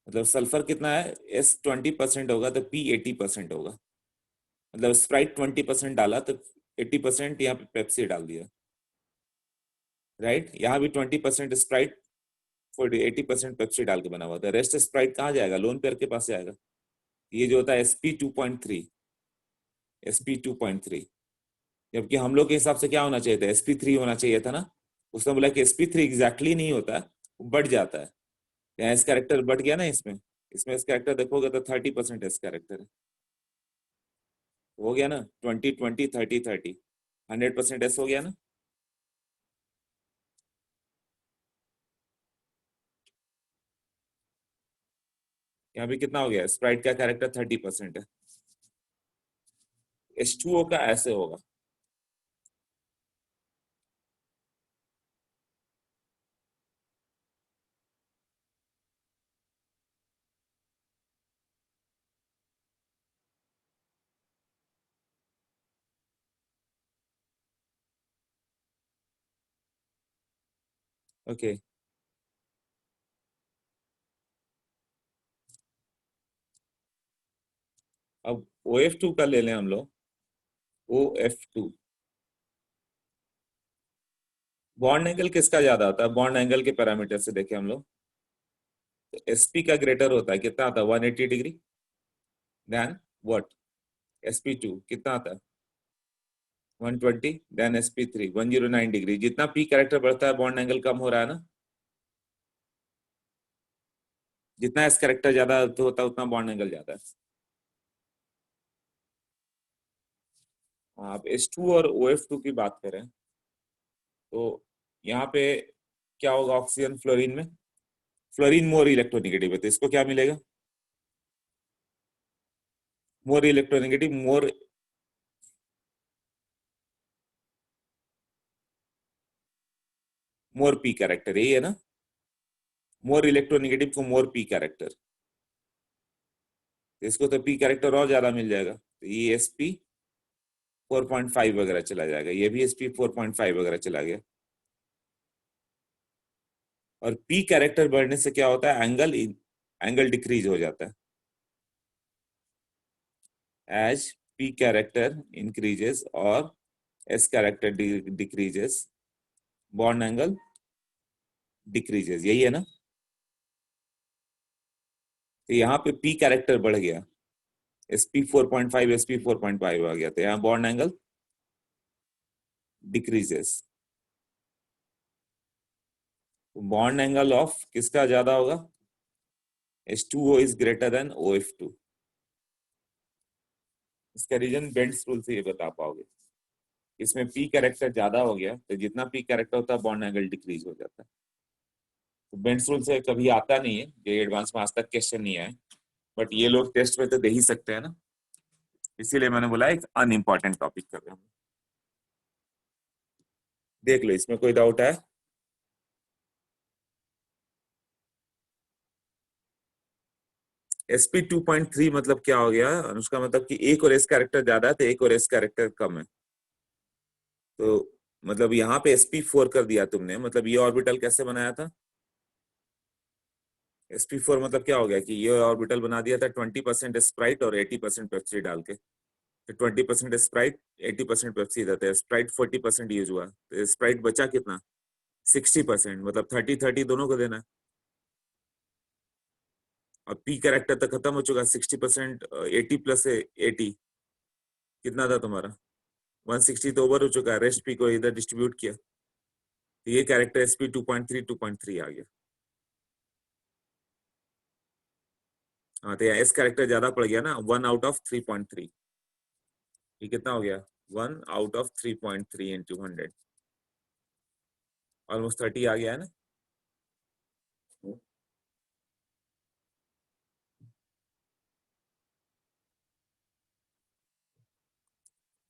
मतलब सल्फर कितना है, S 20% होगा तो P 80% होगा। मतलब स्प्राइट 20% डाला तो 80% यहाँ पे पेप्सी डाल दिया, राइट। यहाँ भी 20% स्प्राइट 80% पेप्सी डाल के बना हुआ था। रेस्ट स्प्राइट कहाँ जाएगा, लोन पेयर के पास जाएगा। ये जो होता है sp2.3, sp2.3। जबकि हम लोग के हिसाब से क्या होना चाहिए था, sp3 होना चाहिए था ना। उसने बोला कि sp3 एग्जैक्टली नहीं होता, वो बढ़ जाता है। यहाँ एस कैरेक्टर बढ़ गया ना इसमें। इसमें एस कैरेक्टर देखोगे तो 30% एस कैरेक्टर है। हो गया ना, 20 20 30 30, 100% एस हो गया ना। यहाँ भी कितना हो गया, स्प्राइट का कैरेक्टर 30% है। H2O का ऐसे होगा। ओके, अब OF2 का ले लें हम लोग। OF2 बॉन्ड एंगल किसका ज्यादा होता है, बॉन्ड एंगल के पैरामीटर से देखें हम लोग। तो SP का ग्रेटर होता है, कितना आता है 180 डिग्री। देन व्हाट, SP2 कितना आता है 120। Then SP3 109 degree. जितना P कैरेक्टर बढ़ता है बॉन्ड एंगल कम हो रहा है ना। जितना S कैरेक्टर ज्यादा होता है उतना बॉन्ड एंगल ज्यादा है। आप H2 और OF2 की बात करें तो यहाँ पे क्या होगा, ऑक्सीजन फ्लोरीन में। फ्लोरीन मोर इलेक्ट्रोनेगेटिव है तो इसको क्या मिलेगा, मोर इलेक्ट्रोनेगेटिव, मोर पी कैरेक्टर, यही है ना। मोर इलेक्ट्रोनेगेटिव को मोर पी कैरेक्टर, इसको तो पी कैरेक्टर और ज्यादा मिल जाएगा तो ये SP 4.5 वगैरह चला जाएगा, ये भी SP 4.5 वगैरह चला गया। और पी कैरेक्टर बढ़ने से क्या होता है, एंगल डिक्रीज हो जाता है। एज पी कैरेक्टर इंक्रीजेस और S character decreases, bond angle decreases, यही है ना। तो यहाँ पे पी कैरेक्टर बढ़ गया, SP 4.5 SP 4.5 आ गया, तो यहाँ bond angle decreases. Bond angle of किसका ज्यादा होगा, H2O is greater then OF2। इसका रीजन बेंड्स रूल से ये बता पाओगे। इसमें पी कैरेक्टर ज्यादा हो गया तो जितना पी कैरेक्टर होता है बॉन्ड एंगल डिक्रीज हो जाता है। तो बेंड्स रूल से कभी आता नहीं है, ये एडवांस में आज तक क्वेश्चन नहीं आए, बट ये लोग टेस्ट में तो दे ही सकते हैं ना। इसीलिए मैंने बोला एक अनइम्पॉर्टेंट टॉपिक कर रहे हैं। देख लो इसमें कोई डाउट है। SP 2.3 मतलब क्या हो गया अनुष्का, मतलब कि एक और एस कैरेक्टर ज्यादा है तो एक और एस कैरेक्टर कम है। तो मतलब यहाँ पे SP 4 कर दिया तुमने, मतलब ये ऑर्बिटल कैसे बनाया था। SP 4 मतलब क्या हो गया कि ये ऑर्बिटल बना दिया था 20% स्प्राइट और 80% पेप्सी डाल के। तो 20% स्प्राइट 80% पेप्सी देते हैं, स्प्राइट 40% यूज हुआ तो स्प्राइट बचा कितना 60%, मतलब 30 30 दोनों को देना है। और पी कैरेक्टर तो खत्म हो चुका, 60%, 80 प्लस 80 कितना था तुम्हारा 160 तो ओवर हो चुका है, रेस्ट पी को इधर डिस्ट्रीब्यूट किया तो ये कैरेक्टर SP 2.3 आ गया। हाँ तो यहाँ एस कैरेक्टर ज्यादा पड़ गया ना, 1/3.3। ये कितना हो गया 1/3.3 इंटू 100, ऑलमोस्ट 30 आ गया है ना।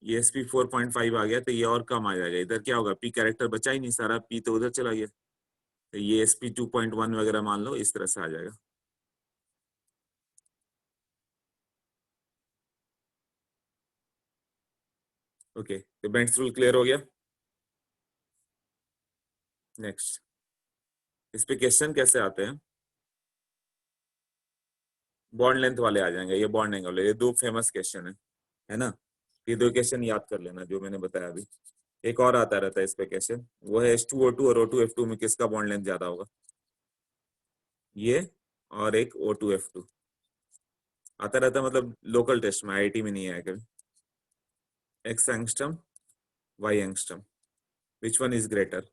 ये SP 4.5 आ गया तो ये और कम आ जाएगा, इधर क्या होगा पी कैरेक्टर बचा ही नहीं, सारा पी तो उधर चला गया तो ये SP 2.1 वगैरह मान लो, इस तरह से आ जाएगा। ओके, तो बेंड्स रूल क्लियर हो गया। नेक्स्ट, इस पे क्वेश्चन कैसे आते हैं? बॉन्ड लेंथ वाले आ जाएंगे, ये बॉन्ड एंगल, ये दो फेमस क्वेश्चन है ना? ये दो क्वेश्चन याद कर लेना जो मैंने बताया अभी। एक और आता रहता है इस पे क्वेश्चन, वो है H2O2 और O2F2 में किसका बॉन्ड लेंथ ज्यादा होगा? ये और एक O2F2 आता रहता है, मतलब लोकल टेस्ट में, IIT में नहीं आया कभी। X angstrom, Y angstrom, which one is greater?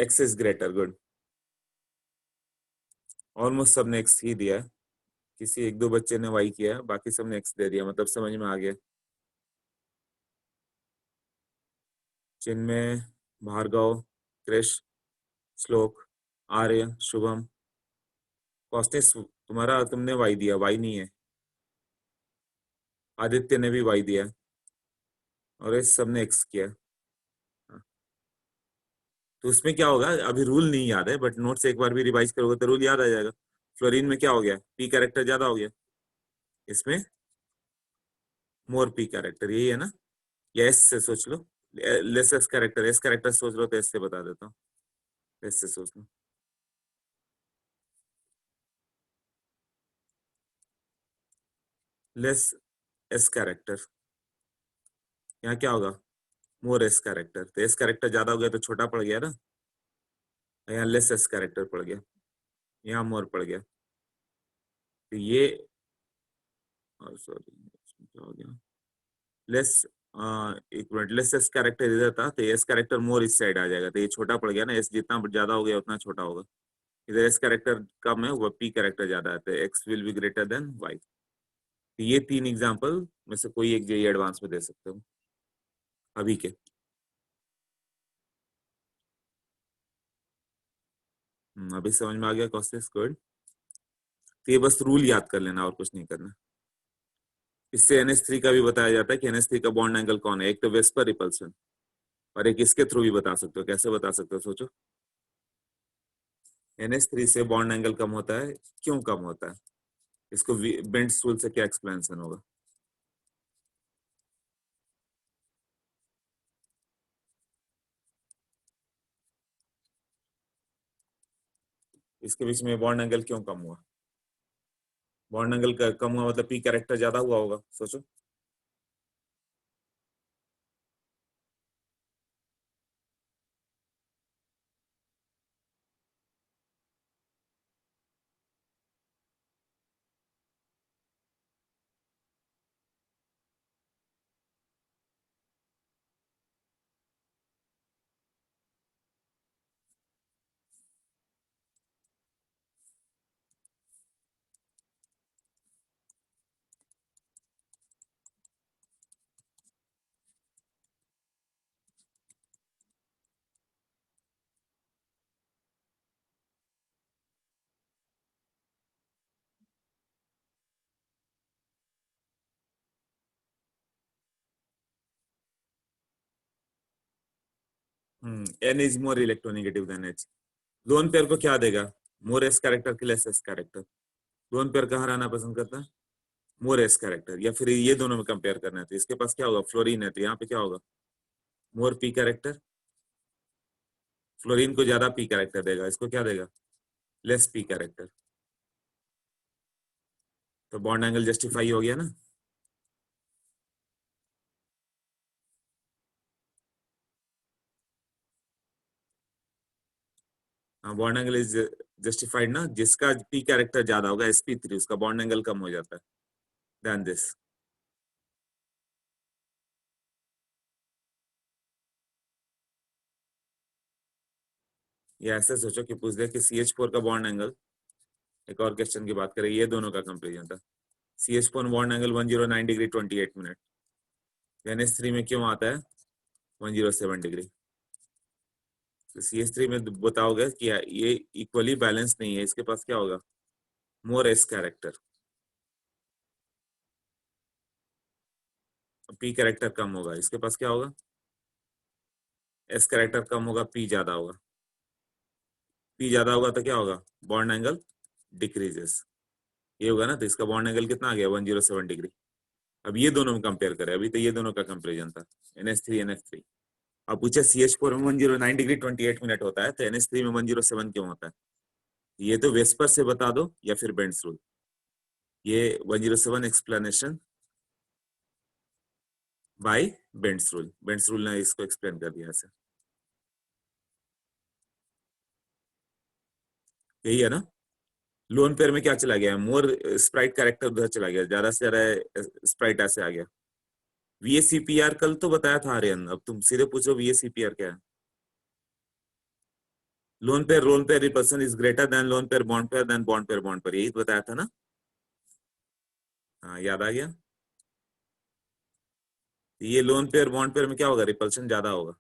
X is greater, good. Almost सबने X ही दिया है, किसी एक दो बच्चे ने Y किया है, बाकी सबने X दे दिया, मतलब समझ में आ गया। जिनमें भार्गव, कृष, श्लोक, आर्य, शुभम, कौस्टिस, तुम्हारा तुमने Y दिया, Y नहीं है। आदित्य ने भी Y दिया और इस सबने X किया। हाँ, तो उसमें क्या होगा, अभी रूल नहीं याद है, बट नोट से एक बार भी रिवाइज करोगे तो रूल याद आ जाएगा। फ्लोरीन में क्या हो गया, P कैरेक्टर ज्यादा हो गया, इसमें मोर P कैरेक्टर, यही है ना? या S से सोच लो, less S character, S character सोच लो तो S से बता देता हूँ, S से सोच लो। लेस S कैरेक्टर, यहाँ क्या होगा, मोर S कैरेक्टर, तो S कैरेक्टर ज्यादा हो गया तो छोटा पड़ गया ना, यहाँ लेस S कैरेक्टर पड़ गया, यहाँ मोर पड़ गया। तो ये, सॉरी क्या हो गया, लेस, एक मिनट, लेस एस कैरेक्टर इधर था तो एस कैरेक्टर मोर इस साइड आ जाएगा, तो ये छोटा पड़ गया ना, एस जितना ज्यादा हो गया उतना छोटा होगा। इधर एस कैरेक्टर कम है, वह पी कैरेक्टर ज्यादा है, तो X will be greater than Y. तो ये तीन एग्जांपल में से कोई एक जेई एडवांस में दे सकते हो अभी के। अभी समझ में आ गया कॉस्टिस, गुड। तो ये बस रूल याद कर लेना और कुछ नहीं करना। इससे NH3 का भी बताया जाता है कि NH3 का बॉन्ड एंगल कौन है, एक तो वेस्पर रिपल्सन, और एक इसके थ्रू भी बता सकते हो। कैसे बता सकते हो, सोचो। NH3 से बॉन्ड एंगल कम होता है, क्यों कम होता है? इसको बेंट्स रूल से क्या एक्सप्लेनेशन होगा? इसके बीच में बॉन्ड एंगल क्यों कम हुआ? बॉन्ड एंगल कम हुआ मतलब पी कैरेक्टर ज्यादा हुआ होगा, सोचो। N is more electronegative than H. Lone pair को क्या देगा, मोर एस कैरेक्टर के less S character? Lone pair कहाँ रहना पसंद करता है, मोर एस कैरेक्टर, या फिर ये दोनों में कंपेयर करना है तो इसके पास क्या होगा, फ्लोरीन है तो यहाँ पे क्या होगा, मोर पी कैरेक्टर। फ्लोरीन को ज्यादा पी कैरेक्टर देगा, इसको क्या देगा, लेस पी कैरेक्टर। तो बॉन्ड एंगल जस्टिफाई हो गया ना। हाँ, बॉन्ड एंगल इज जस्टिफाइड ना, जिसका पी कैरेक्टर ज्यादा होगा sp3, उसका बॉन्ड एंगल कम हो जाता है देन दिस। ये ऐसे सोचो कि पूछ दे कि CH4 का बॉन्ड एंगल, एक और क्वेश्चन की बात करें, ये दोनों का कंपेरिजन था। CH4 bond angle 109 degree 28 minute, NH3 में क्यों आता है 107 डिग्री? तो CH3 में बताओगे कि ये इक्वली बैलेंस नहीं है, इसके पास क्या होगा, मोर एस कैरेक्टर, पी कैरेक्टर कम होगा, इसके पास क्या होगा, एस कैरेक्टर कम होगा, पी ज्यादा होगा। पी ज्यादा होगा तो क्या होगा, बॉन्ड एंगल डिक्रीजेस, ये होगा ना। तो इसका बॉन्ड एंगल कितना आ गया, 107 डिग्री। अब ये दोनों में कंपेयर करें, अभी तो ये दोनों का कंपेरिजन था, NH3 NF3। अब पूछे CH4 में 109 डिग्री 28 मिनट होता है, तो NH3 में 107 क्यों होता है। ये तो वेस्पर से बता दो या फिर बेंड्स रूल। ये 107 explanation by Bent's rule, Bent's rule ने इसको एक्सप्लेन कर दिया ऐसे। यही है ना। लोन पेयर में क्या चला गया, मोर स्प्राइट कैरेक्टर उधर चला गया, ज्यादा से ज्यादा स्प्राइट ऐसे आ गया। VACPR कल तो बताया था आर्यन, अब तुम सीधे पूछो VACPR क्या है। Lone pair repulsion is greater than lone pair bond pair than bond pair bond pair, यही तो बताया था ना। हाँ याद आ गया। ये लोन पेयर बॉन्ड पेयर में क्या होगा, रिपल्शन ज्यादा होगा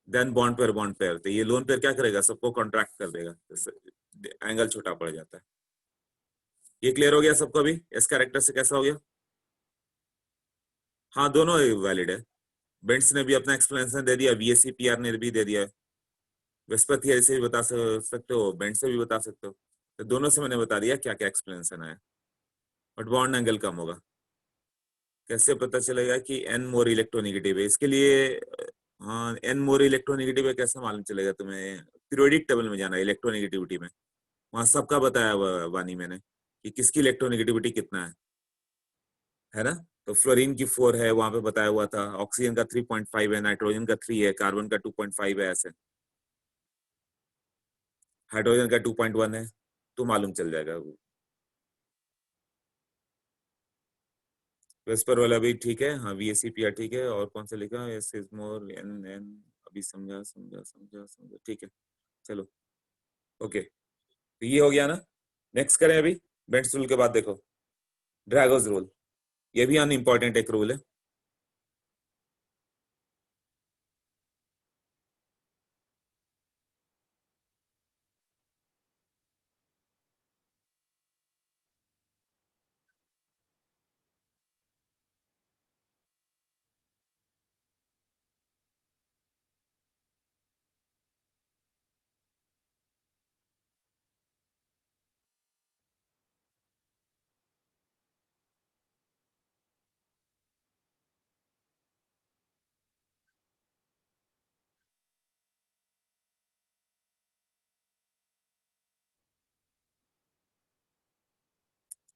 देन बॉन्ड पेयर। तो ये लोन पेयर क्या करेगा, सबको कॉन्ट्रैक्ट कर देगा, एंगल छोटा पड़ जाता है। ये क्लियर हो गया सबको अभी, इस कैरेक्टर से कैसा हो गया। हाँ दोनों वैलिड है। बेंट्स ने भी अपना एक्सप्लेनेशन दे दिया, VACPR ने भी दे दिया। वेस्पर थियरी से भी बता सकते हो, बेंट से भी बता सकते हो। तो दोनों से मैंने बता दिया क्या क्या एक्सप्लेनेशन है। बट बॉन्ड एंगल कम होगा। कैसे पता चलेगा कि एन मोर इलेक्ट्रोनेगेटिव है, इसके लिए हाँ एन मोर इलेक्ट्रोनेगेटिव है कैसे मालूम चलेगा तुम्हें, पीरियोडिक टेबल में जाना है इलेक्ट्रोनेगेटिविटी में, वहां सबका बताया वानी मैंने कि किसकी इलेक्ट्रोनेगेटिविटी कितना है ना। तो फ्लोरीन की 4 है वहां पे बताया हुआ था, ऑक्सीजन का 3.5 है, नाइट्रोजन का 3 है, कार्बन का 2.5 है ऐसे, हाइड्रोजन का 2.1 है, तो मालूम चल जाएगा। वेस्पर वाला भी ठीक है, हाँ VACPR ठीक है, और कौन सा लिखा, S is more N N, अभी समझा समझा समझा समझा, ठीक है चलो ओके। तो ये हो गया ना। नेक्स्ट करें अभी, बेंट्स रूल के बाद देखो ड्रैगोस रूल, ये भी अनइम्पॉर्टेंट एक रूल है।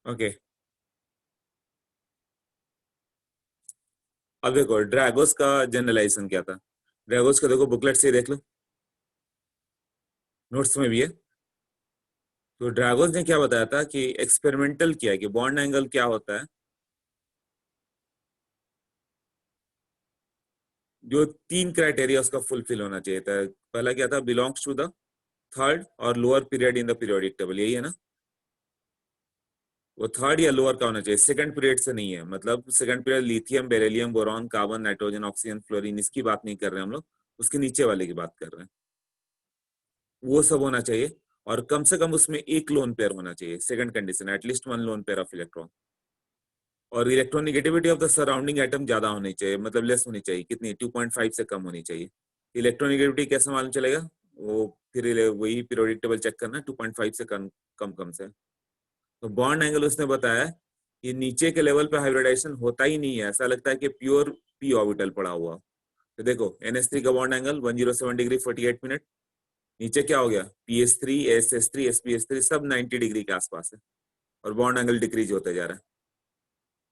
ओके अब देखो ड्रैगोस का जनरलाइजेशन क्या था। ड्रैगोस का देखो बुकलेट से ही देख लो, नोट्स में भी है। तो ड्रैगोस ने क्या बताया था कि एक्सपेरिमेंटल किया कि बॉन्ड एंगल क्या होता है, जो 3 क्राइटेरिया उसका फुलफिल होना चाहिए था। पहला क्या था, बिलोंग्स टू द थर्ड और lower period in the periodic table, यही है ना। वो थर्ड या लोअर का होना चाहिए, सेकंड पीरियड से नहीं है, मतलब second period lithium beryllium boron carbon nitrogen oxygen fluorine, इसकी बात नहीं कर रहे हैं हम लोग, उसके नीचे वाले की बात कर रहे हैं। वो सब होना चाहिए, और कम से कम उसमें एक लोन पेयर होना चाहिए, second condition at least 1 lone pair of electron. और electronegativity of the surrounding atom ज्यादा होनी चाहिए, मतलब लेस होनी चाहिए, कितनी 2.5 से कम होनी चाहिए। इलेक्ट्रोनिगेटिविटी कैसे मालूम चलेगा, वो फिर वही पीरियोडिक टेबल चेक करना, 2.5 से कम कम कम से। तो बॉन्ड एंगल उसने बताया कि नीचे के लेवल पे हाइब्रिडाइजेशन होता ही नहीं है, ऐसा लगता है कि प्योर पी ऑर्बिटल पड़ा हुआ। तो देखो NH3 का बॉन्ड एंगल 107 डिग्री 48 मिनट, नीचे क्या हो गया, PS3 SS3 sps3 सब 90 डिग्री के आसपास है, और बॉन्ड एंगल डिक्रीज होते जा रहा है।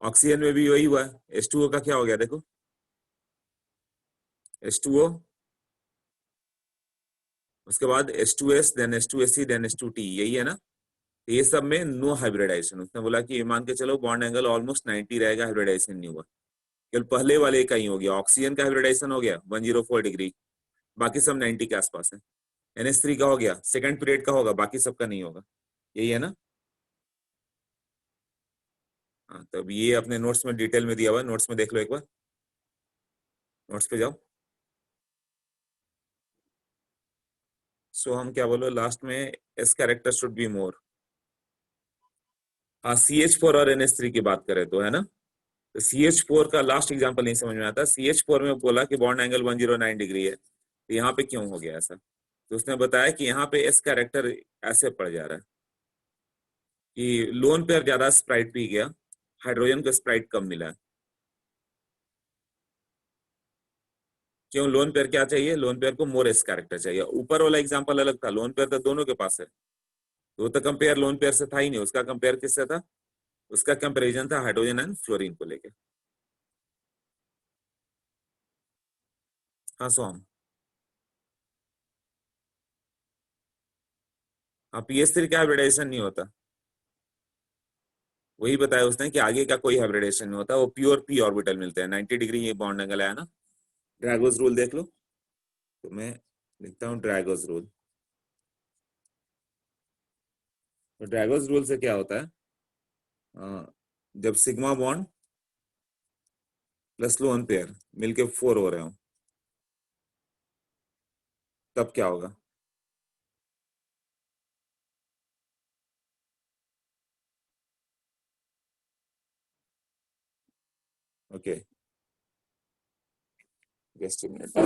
ऑक्सीजन में भी वही हुआ है, H2O का क्या हो गया देखो, H2O, उसके बाद H2S then H2SC then H2T, यही है ना। तो ये सब में नो हाइब्रिडाइजेशन, उसने बोला कि ये मान के चलो बॉन्ड एंगल ऑलमोस्ट 90 रहेगा, हाइब्रिडाइजेशन नहीं हुआ। केवल पहले वाले का ही हो गया, ऑक्सीजन का हाइब्रिडाइजेशन हो गया 104 डिग्री, बाकी सब 90 के आसपास है। NH3 का हो गया, सेकंड पीरियड का होगा, बाकी सबका नहीं होगा, यही है ना। हाँ तब ये अपने नोट्स में डिटेल में दिया हुआ है, नोट्स में देख लो एक बार, नोट्स पे जाओ। सो हम क्या बोलो लास्ट में, S character should be more, हाँ, CH4 और NH3 की बात करें तो, है ना, तो CH4 का लास्ट एग्जांपल नहीं समझ में आता। CH4 में बोला कि बॉन्ड एंगल 109 डिग्री है, तो यहाँ पे क्यों हो गया ऐसा? तो उसने बताया कि यहाँ पे एस कैरेक्टर ऐसे पड़ जा रहा है कि लोन पेयर ज्यादा स्प्राइट पी गया, हाइड्रोजन को स्प्राइट कम मिला है। क्यों? लोन पेयर क्या चाहिए? लोन पेयर को मोर एस कैरेक्टर चाहिए। ऊपर वाला एग्जांपल अलग था, लोन पेयर तो दोनों के पास है, तो वो तो कंपेयर लोन पेयर से था ही नहीं, उसका कंपेयर किससे था? उसका कंपेरिजन था हाइड्रोजन एंड फ्लोरीन को लेके। हाँ सोहम। हाँ, PS3 का हाइब्रिडाइजेशन नहीं होता, वही बताया उसने कि आगे का कोई हाइब्रिडेशन नहीं होता, वो प्योर पी ऑर्बिटल मिलते हैं। 90 डिग्री ये बॉन्ड एंगल है ना। ड्रैगोस रूल देख लो, तो मैं लिखता हूँ ड्रैगोस रूल। तो ड्रैगोस रूल से क्या होता है, जब sigma bond plus lone pair मिलके 4 हो रहे हो, तब क्या होगा? Okay, just a minute.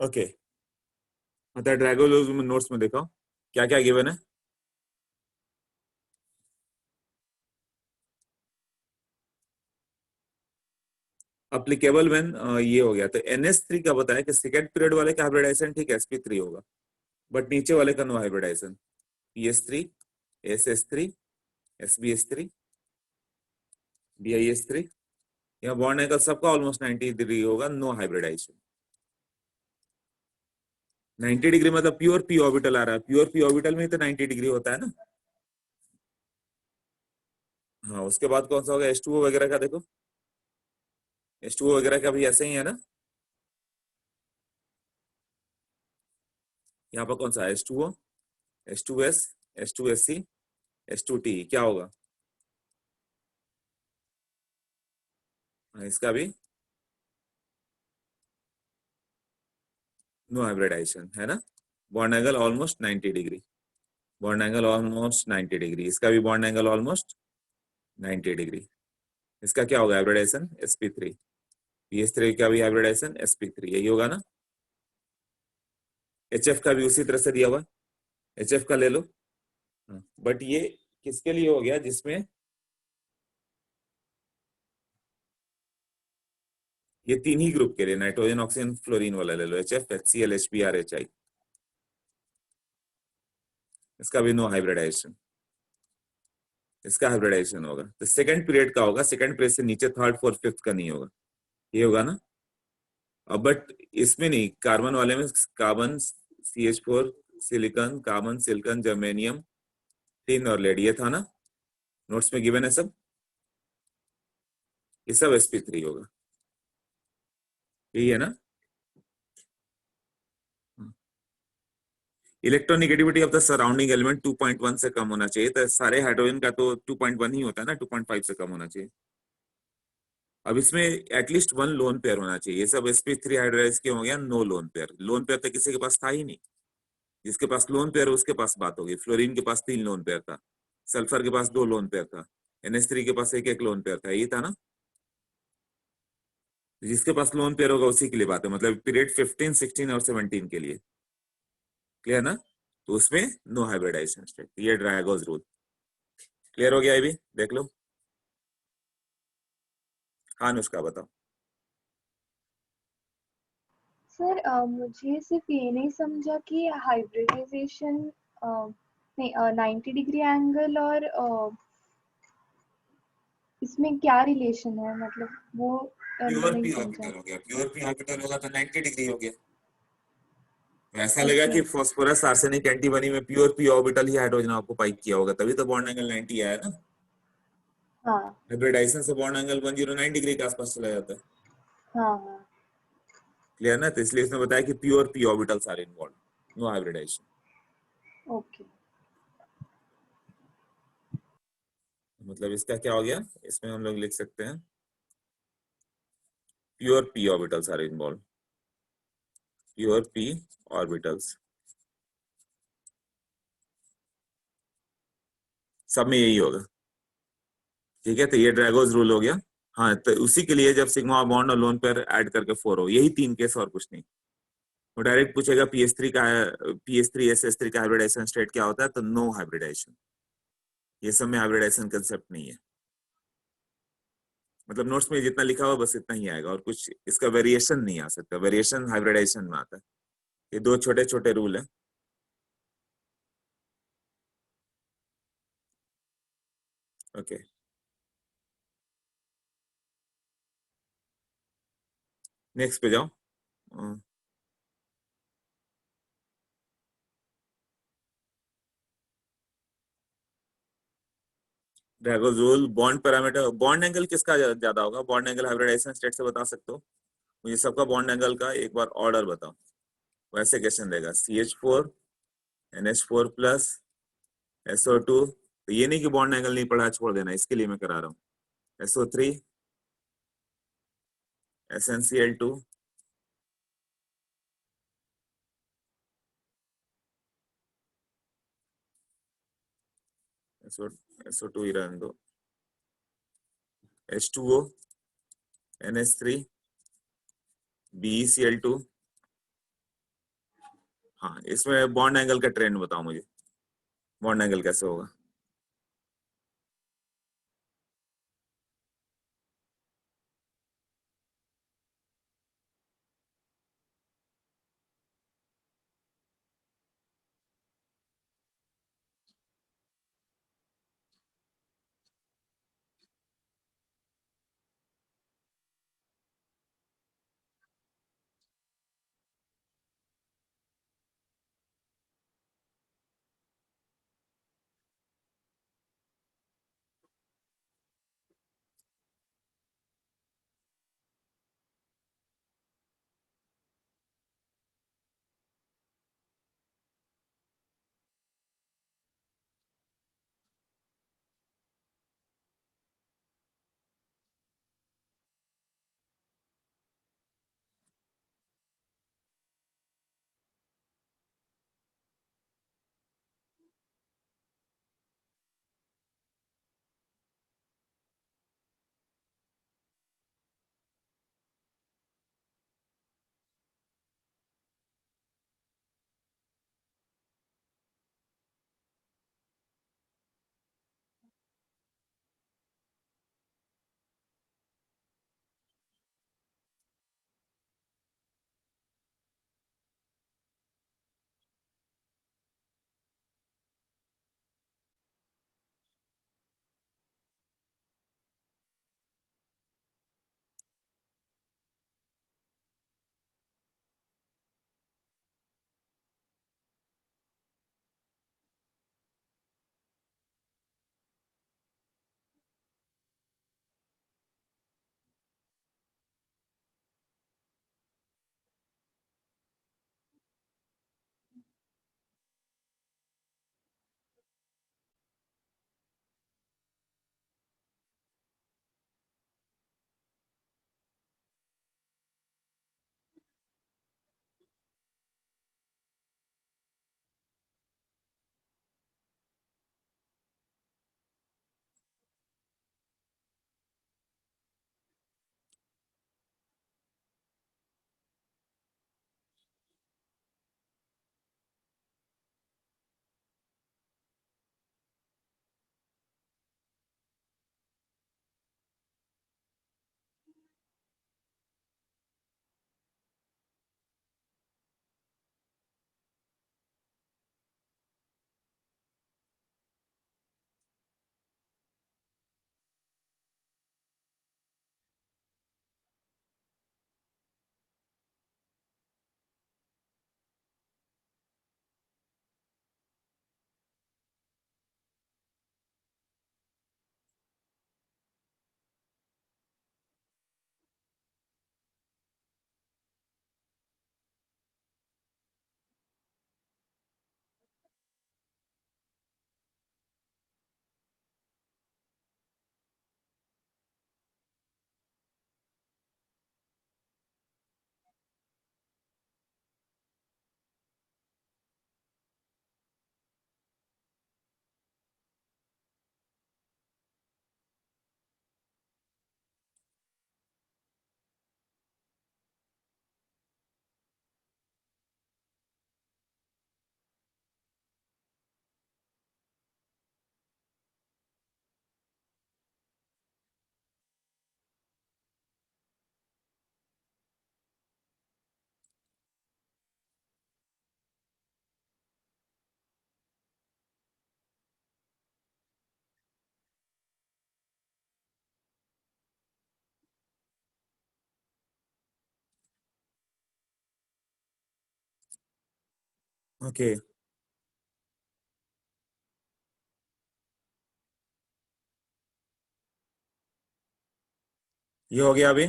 Okay, मतलब ड्रैगोस रूल नोट्स में देखो क्या क्या गिवन है। अप्लीकेबल व्हेन ये हो गया, तो NH3 का बताया कि सेकंड पीरियड वाले का हाइब्रिडाइजेशन ठीक sp3 होगा, बट नीचे वाले का no hybridisation. PS3, SS3, SbS3, BIS3, यहाँ बॉन्ड एंगल सबका ऑलमोस्ट 90 डिग्री होगा, नो हाइब्रिडाइजेशन। 90 डिग्री मतलब प्योर पी ऑर्बिटल आ रहा है, प्योर पी ऑर्बिटल में तो 90 डिग्री होता है ना। हाँ, उसके बाद कौन सा होगा? H2O वगैरह का देखो, H2O वगैरह का भी ऐसे ही है ना। यहाँ पर कौन सा? H2O, H2S, H2SC, H2T, क्या होगा? हाँ, इसका भी नो हाइब्रिडाइजेशन है ना। Bond angle almost 90 degree, bond angle almost 90 degree, इसका भी बॉन्ड एंगल ऑलमोस्ट 90 डिग्री। इसका क्या होगा हाइब्रिडाइजेशन? sp3। PS3 का भी हाइब्रिडाइजेशन sp3, यही होगा ना। HF का भी उसी तरह से दिया हुआ, HF का ले लो। बट ये किसके लिए हो गया? जिसमें ये तीन ही ग्रुप के लिए, नाइट्रोजन ऑक्सीजन फ्लोरीन वाला ले लो, HF, HCl, HBr, HI, इसका भी नो हाइब्रिडाइजेशन। इसका हाइब्रिडाइजेशन होगा तो सेकंड पीरियड का होगा, सेकंड पीरियड से नीचे थर्ड फोर्थ फिफ्थ का नहीं होगा, ये होगा ना। अब बट इसमें नहीं, कार्बन वाले में carbon, CH4, silicon, carbon, silicon, germanium, tin और लेड, ये था ना, नोट्स में गिवन है सब, ये सब sp3 होगा, यही है ना। Electronegativity of the surrounding element 2.1 से कम होना चाहिए, तो सारे हाइड्रोजन का तो 2.1 ही होता है ना, 2.5 से कम होना चाहिए। अब इसमें एटलीस्ट वन लोन पेयर होना चाहिए, ये सब sp3 हाइड्रोलाइज क्यों हो गया? No lone pair, lone pair तो किसी के पास था ही नहीं। जिसके पास लोन पेयर है उसके पास बात होगी। फ्लोरीन के पास 3 लोन पेयर था, सल्फर के पास 2 लोन पेयर था, NH3 के पास एक एक लोन पेयर था, ये था ना। जिसके पास लोन पेयर होगा उसी के लिए बात है, मतलब पीरियड 15, 16 और 17 के लिए। क्लियर ना। तो उसमें नो हाइब्रिडाइजेशन स्टेट, ये ड्रैगोस रूल। क्लियर हो गया? ये भी देख लो। हाँ अनुष्का बताओ। सर मुझे सिर्फ ये नहीं समझा कि हाइब्रिडाइजेशन नहीं 90 डिग्री एंगल और इसमें क्या रिलेशन है, मतलब वो प्योर नहीं पी समझा। ऑर्बिटल हो गया, प्योर पी ऑर्बिटल होगा तो 90 डिग्री हो गया। तो ऐसा लगा ओके। कि फास्फोरस आर्सेनिक एंटीमनी में प्योर पी ऑर्बिटल ही हाइड्रोजन ऑक्यूपाई किया होगा, तभी तो बॉन्ड एंगल 90 आया ना। हाँ हाइब्रिडाइजेशन से बॉन्ड एंगल 109 डिग्री के आसपास चला जाता है। हाँ हाँ। क्लियर ना? तो इसलिए इसने बताया कि pure P orbitals are involve, no hybridization. Okay. मतलब इसका क्या हो गया, इसमें हम लोग लिख सकते हैं pure P orbitals are involve, pure P orbitals, सब में यही होगा। ठीक है, तो ये ड्रैगोस रूल हो गया। हाँ, तो उसी के लिए जब सिग्मा बॉन्ड और लोन पेयर ऐड करके 4 हो, यही 3 केस और कुछ नहीं। वो डायरेक्ट पूछेगा पीएस3 का, पीएस3 एसएस3 का हाइब्रिडाइजेशन स्टेट क्या होता है, तो नो हाइब्रिडाइजेशन। ये सब में हाइब्रिडाइजेशन कंसेप्ट नहीं है। मतलब नोट्स में जितना लिखा हुआ बस इतना ही आएगा, और कुछ इसका वेरिएशन नहीं आ सकता। वेरिएशन हाइब्रिडाइजेशन में आता है। ये 2 छोटे छोटे रूल है। ओके, नेक्स्ट पे जाओ। Drago's rule, bond parameter, bond angle किसका ज्यादा होगा? बॉन्ड एंगल हाइब्रिडाइजेशन स्टेट से बता सकते हो? मुझे सबका बॉन्ड एंगल का एक बार ऑर्डर बताओ। वैसे क्वेश्चन देगा CH4 NH4 प्लस SO2। तो ये नहीं कि बॉन्ड एंगल नहीं पढ़ा छोड़ देना, इसके लिए मैं करा रहा हूँ। SO3 SnCl2 SO, SO2 ही रहने दो, H2O NH3 BeCl2। हाँ, इसमें बॉन्ड एंगल का ट्रेंड बताओ मुझे, बॉन्ड एंगल कैसे होगा? ओके, ये हो गया अभी।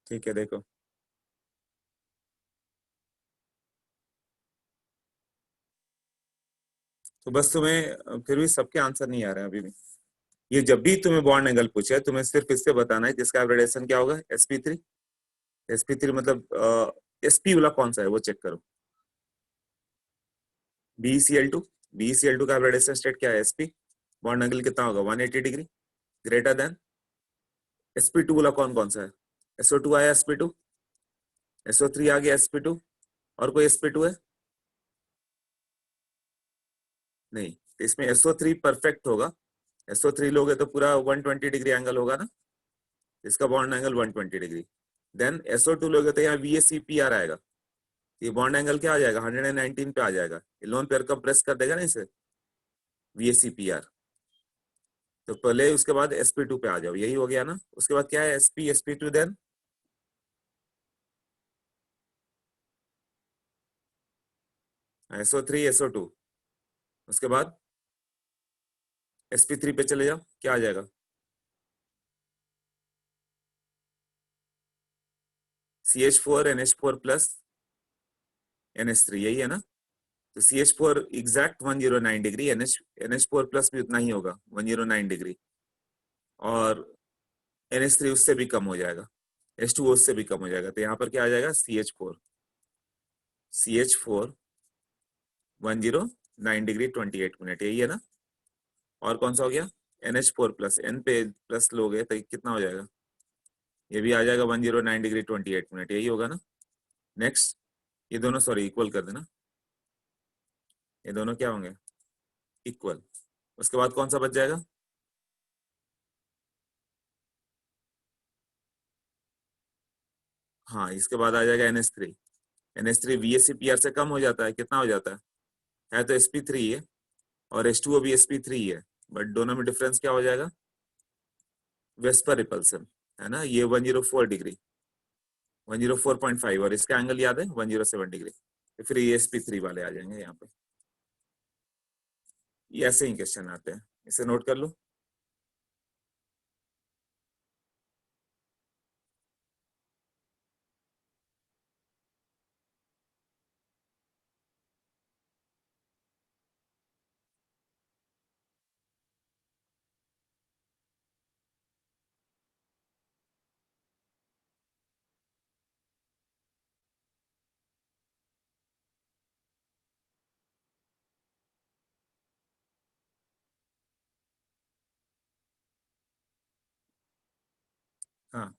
ठीक है, देखो तो बस तुम्हें फिर भी सबके आंसर नहीं आ रहे हैं अभी भी। ये जब भी तुम्हें बॉन्ड एंगल पूछे तुम्हें सिर्फ इससे बताना है जिसका रेडिएशन क्या होगा, sp3। sp3 मतलब sp वाला कौन सा है वो चेक करो। BeCl2, BeCl2 का रेडिएशन स्टेट क्या है, sp। बॉन्ड एंगल कितना होगा, 180 डिग्री, ग्रेटर देन। sp2 वाला कौन कौन सा है, SO2 आया, sp2, SO3 आ गया, sp2, और कोई sp2 है नहीं, तो इसमें SO3 परफेक्ट होगा। SO3 लोगे तो पूरा 120 डिग्री एंगल होगा ना, इसका bond angle 120 degree. Then SO2 लोगे तो यहाँ VACPR आएगा, ये बॉन्ड एंगल क्या आ जाएगा, 119 पे आ जाएगा। ये लोन पेयर का प्रेस कर देगा ना इसे, VACPR। तो पहले उसके बाद sp2 पे आ जाओ, यही हो गया ना। उसके बाद क्या है, sp sp2, then SO3 SO2। उसके बाद sp3 पे चले जाओ, क्या आ जाएगा, CH4 NH4 प्लस NH3, यही है ना। तो CH4 exact 109 degree, NH4 plus भी उतना ही होगा 109 डिग्री, और NH3 उससे भी कम हो जाएगा, H2O उससे भी कम हो जाएगा। तो यहाँ पर क्या आ जाएगा, CH4 109 डिग्री 28 मिनट, यही है ना। और कौन सा हो गया, NH4 प्लस, N पे प्लस लोगे तो कितना हो जाएगा, ये भी आ जाएगा 109 डिग्री 28 मिनट, यही होगा ना। नेक्स्ट, ये दोनों सॉरी इक्वल कर देना, ये दोनों क्या होंगे, इक्वल। उसके बाद कौन सा बच जाएगा, हाँ इसके बाद आ जाएगा NH3। NH3 VACPR से कम हो जाता है, कितना हो जाता है तो sp3 है, और H2O भी sp3 है, बट दोनों में डिफरेंस क्या हो जाएगा, वेस्पर रिपल्सन, है ना। ये 104 डिग्री, 104.5, और इसका एंगल याद है 107 डिग्री। तो फिर ये sp3 वाले आ जाएंगे यहाँ पे। ये ऐसे ही क्वेश्चन आते हैं, इसे नोट कर लो। हाँ,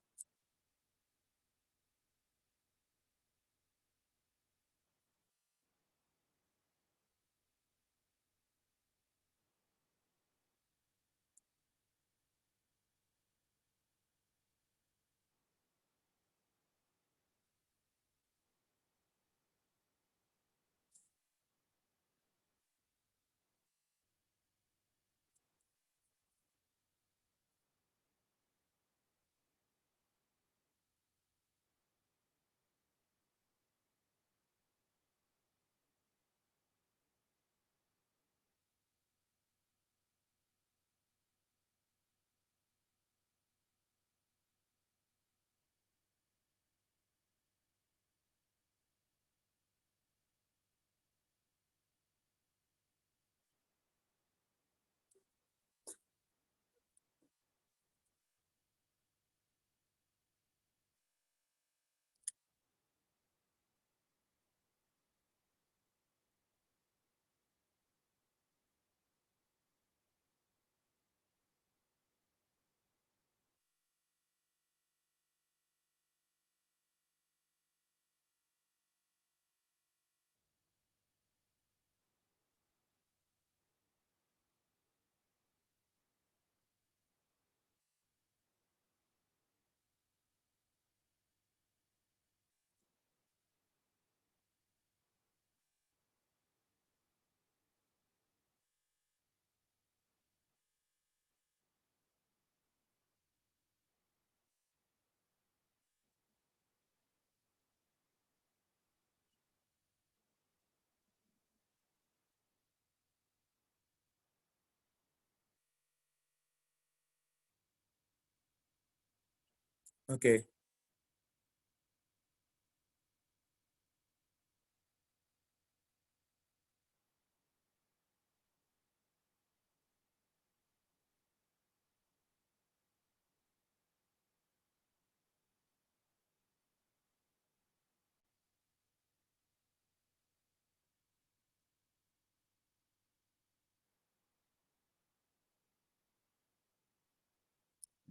ओके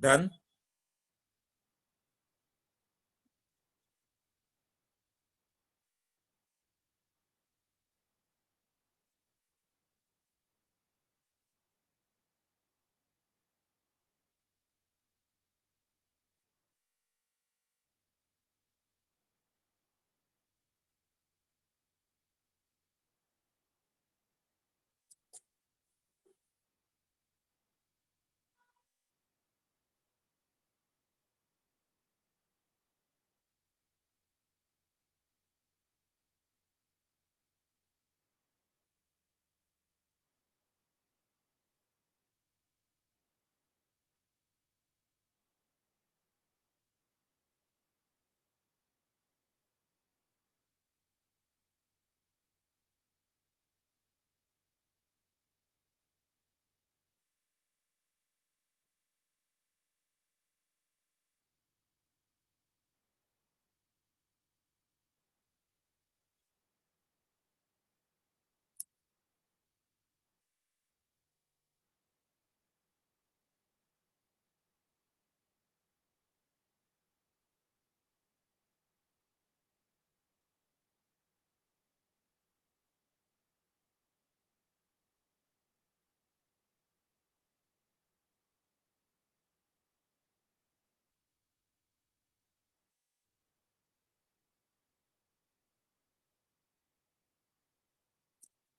डन।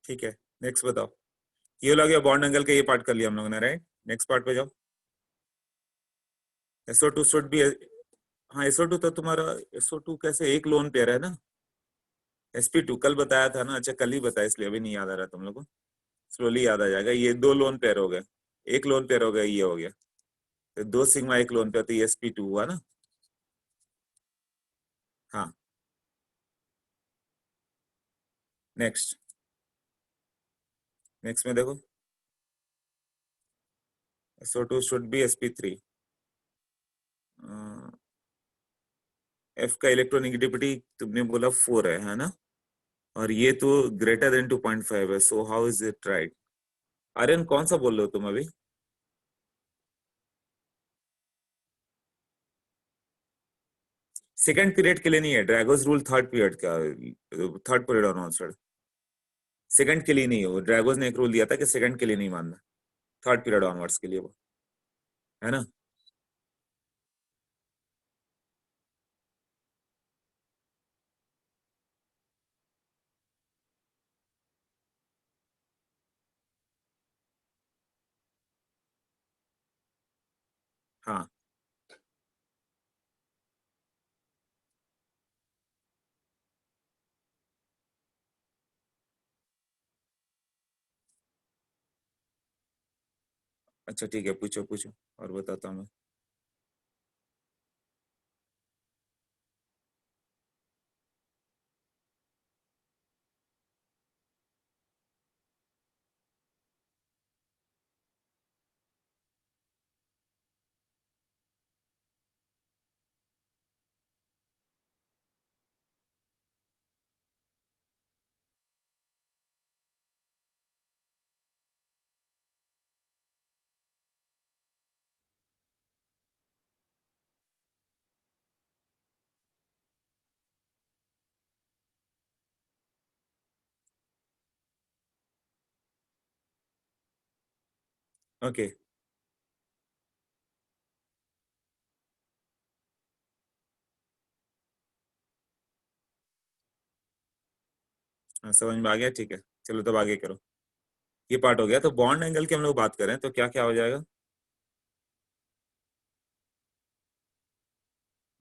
ठीक है, नेक्स्ट बताओ। ये लग गया बॉन्ड एंगल का, ये पार्ट कर लिया हम लोगों ने, राइट। नेक्स्ट पार्ट पे जाओ। SO2 शुड बी, हाँ SO2 तो तुम्हारा, SO2 कैसे एक लोन पेयर है ना। sp2 कल बताया था ना, अच्छा कल ही बताया इसलिए अभी नहीं याद आ रहा तुम लोग को, स्लोली याद आ जाएगा। ये दो लोन पेयर हो गए, एक लोन पेयर हो गया, ये हो गया, तो दो सिग्मा एक लोन पेयर, तो ये sp2 हुआ ना। हाँ नेक्स्ट, नेक्स्ट में देखो, SO2 should be sp3। F का इलेक्ट्रोनेगेटिविटी तुमने बोला 4 है ना, और ये तो ग्रेटर देन 2.5 है, so how is it right. Aryan कौन सा बोल रहे हो तुम अभी। सेकंड पीरियड के लिए नहीं है, ड्रैगोस रूल थर्ड पीरियड का, थर्ड पीरियड ऑनवर्ड, सेकंड के लिए नहीं है वो। ड्रैगोस ने एक रूल दिया था कि सेकंड के लिए नहीं मानना, थर्ड पीरियड ऑनवर्ड्स के लिए वो, है ना। हाँ अच्छा ठीक है, पूछो पूछो और बताता हूँ मैं। ओके हाँ समझ में आ गया, ठीक है चलो तब आगे करो। ये पार्ट हो गया, तो बॉन्ड एंगल की हम लोग बात करें तो क्या क्या हो जाएगा।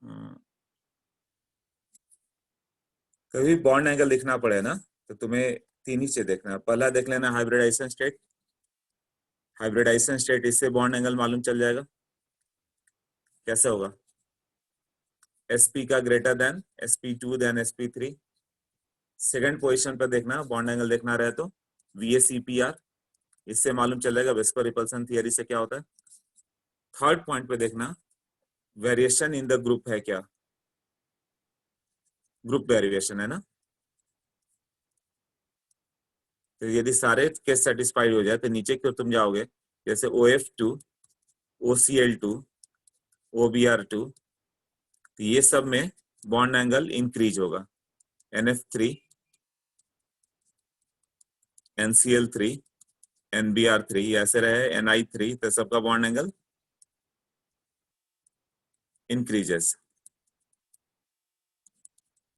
हाँ, कभी बॉन्ड एंगल देखना पड़े ना, तो तुम्हें तीन ही चीज देखना है। पहला देख लेना हाइब्रिडाइजेशन स्टेट, हाइब्रिडाइजेशन स्टेट, इससे बॉन्ड एंगल मालूम चल जाएगा। कैसे होगा, sp का greater than sp2 than sp3। Second position पर देखना, बॉन्ड एंगल देखना रहे तो VSEPR, इससे मालूम चलेगा वेस्पर रिपल्सन थियरी से क्या होता है। थर्ड पॉइंट पे देखना वेरिएशन इन द ग्रुप है क्या, ग्रुप वेरिएशन है ना। तो यदि सारे केस सेटिस्फाइड हो जाए तो नीचे क्यों तुम जाओगे, जैसे OF2, OCl2, OBr2, तो ये सब में बॉन्ड एंगल इंक्रीज होगा। NF3, NCl3, NBr3 ऐसे रहे, Ni3, तो सबका bond angle increases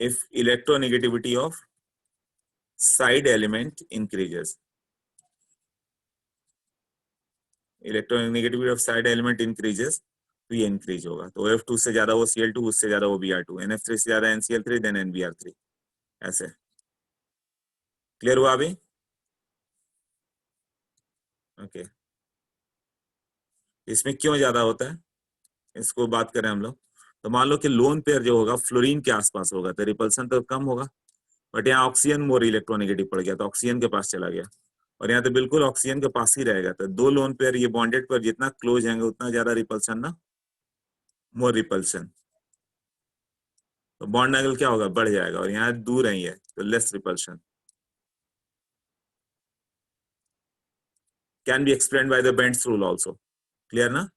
if electronegativity of side element increases। Electronegativity of side element increases तो ये इंक्रीज होगा। तो OF2 से ज्यादा OCl2, उससे ज्यादा OBr2, NF3 से ज्यादा NCl3 देन NBr3, ऐसे। क्लियर हुआ अभी? ओके। इसमें क्यों ज्यादा होता है इसको बात करें हम लोग। तो मान लो कि लोन पेयर जो होगा फ्लोरीन के आसपास होगा तो रिपल्सन तो कम होगा, बट यहाँ ऑक्सीजन मोर इलेक्ट्रोनेगेटिव पड़ गया तो ऑक्सीजन के पास चला गया, और यहाँ तो बिल्कुल ऑक्सीजन के पास ही रहेगा। तो दो लोन पेयर ये बॉन्डेड पर जितना क्लोज होंगे उतना ज्यादा रिपल्सन ना, मोर रिपल्सन। तो बॉन्ड एंगल क्या होगा, बढ़ जाएगा, और यहाँ दूर है ये तो less repulsion. Can be explain by the Bent's rule also. Clear ना?